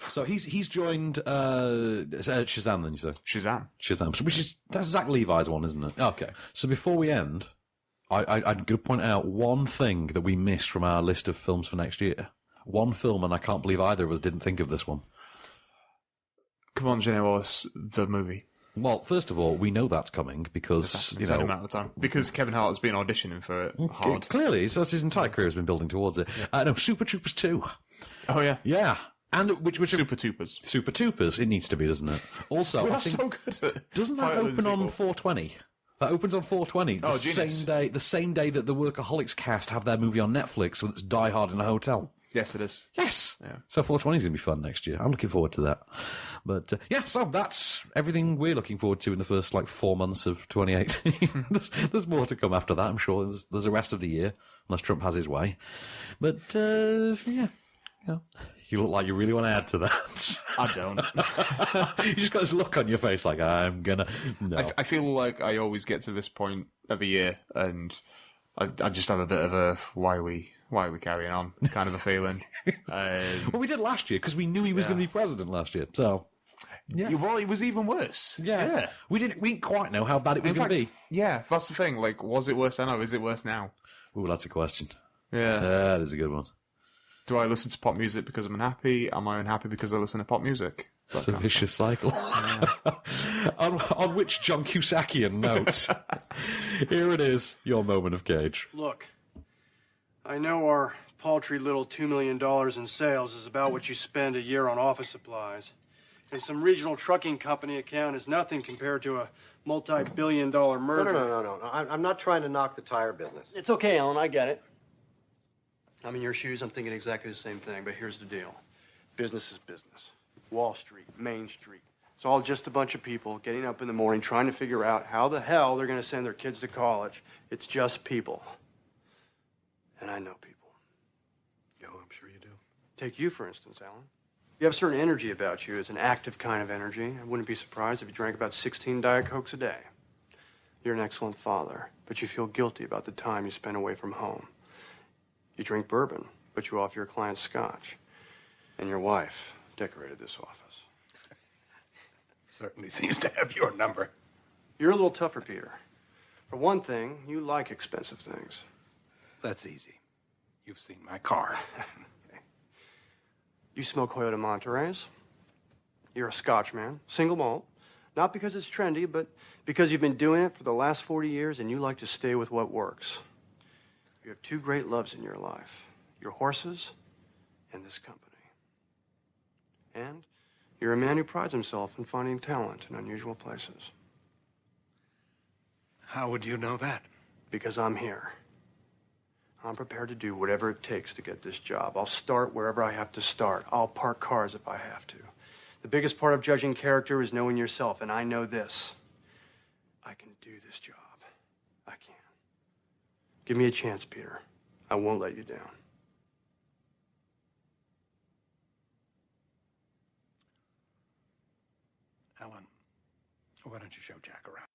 So he's joined Shazam, then you say? Shazam. Which that's Zach Levi's one, isn't it? Okay. So before we end, I'm going to point out one thing that we missed from our list of films for next year. One film, and I can't believe either of us didn't think of this one. Come on, Jenny Wallace, the movie. Well, first of all, we know that's coming because, amount of time. Because Kevin Hart has been auditioning for it hard. Clearly, so his entire career has been building towards it. No, Super Troopers 2. Oh, yeah. Yeah. And which Super Troopers. Super Troopers, it needs to be, doesn't it? Also, I think, so good at it. Doesn't that open on 420? That opens on 420. The same day that the Workaholics cast have their movie on Netflix, so it's Die Hard in a Hotel. Yes, it is. Yes. Yeah. So 420 is going to be fun next year. I'm looking forward to that. But, so that's everything we're looking forward to in the first, 4 months of 2018. there's more to come after that, I'm sure. There's the rest of the year, unless Trump has his way. But, yeah. You look like you really want to add to that. I don't. You just got this look on your face like, I'm going to... No. I feel like I always get to this point every year, and I just have a bit of a why are we carrying on kind of a feeling. Well, we did last year because we knew he was going to be president last year. So, yeah. Well, it was even worse. Yeah. We didn't quite know how bad it was going to be. Yeah, that's the thing. Was it worse then, or is it worse now? Ooh, that's a question. Yeah, that is a good one. Do I listen to pop music because I'm unhappy? Am I unhappy because I listen to pop music? It's a vicious cycle. Yeah. on which John Cusackian note, here it is, your moment of Cage. Look, I know our paltry little $2 million in sales is about what you spend a year on office supplies. And some regional trucking company account is nothing compared to a multi-billion-dollar merger. No. I'm not trying to knock the tire business. It's okay, Alan, I get it. I'm in your shoes, I'm thinking exactly the same thing, but here's the deal. Business is business. Wall Street, Main Street. It's all just a bunch of people getting up in the morning trying to figure out how the hell they're going to send their kids to college. It's just people. And I know people. Yeah, I'm sure you do. Take you, for instance, Alan. You have a certain energy about you. It's an active kind of energy. I wouldn't be surprised if you drank about 16 Diet Cokes a day. You're an excellent father, but you feel guilty about the time you spend away from home. You drink bourbon, but you offer your clients scotch. And your wife decorated this office. Certainly seems to have your number. You're a little tougher, Peter. For one thing, you like expensive things. That's easy. You've seen my car. You smoke Toyota Monterey's. You're a Scotch man, single malt. Not because it's trendy, but because you've been doing it for the last 40 years and you like to stay with what works. You have two great loves in your life. Your horses and this company. And you're a man who prides himself in finding talent in unusual places. How would you know that? Because I'm here. I'm prepared to do whatever it takes to get this job. I'll start wherever I have to start. I'll park cars if I have to. The biggest part of judging character is knowing yourself, and I know this. I can do this job. I can. Give me a chance, Peter. I won't let you down. Alan, why don't you show Jack around?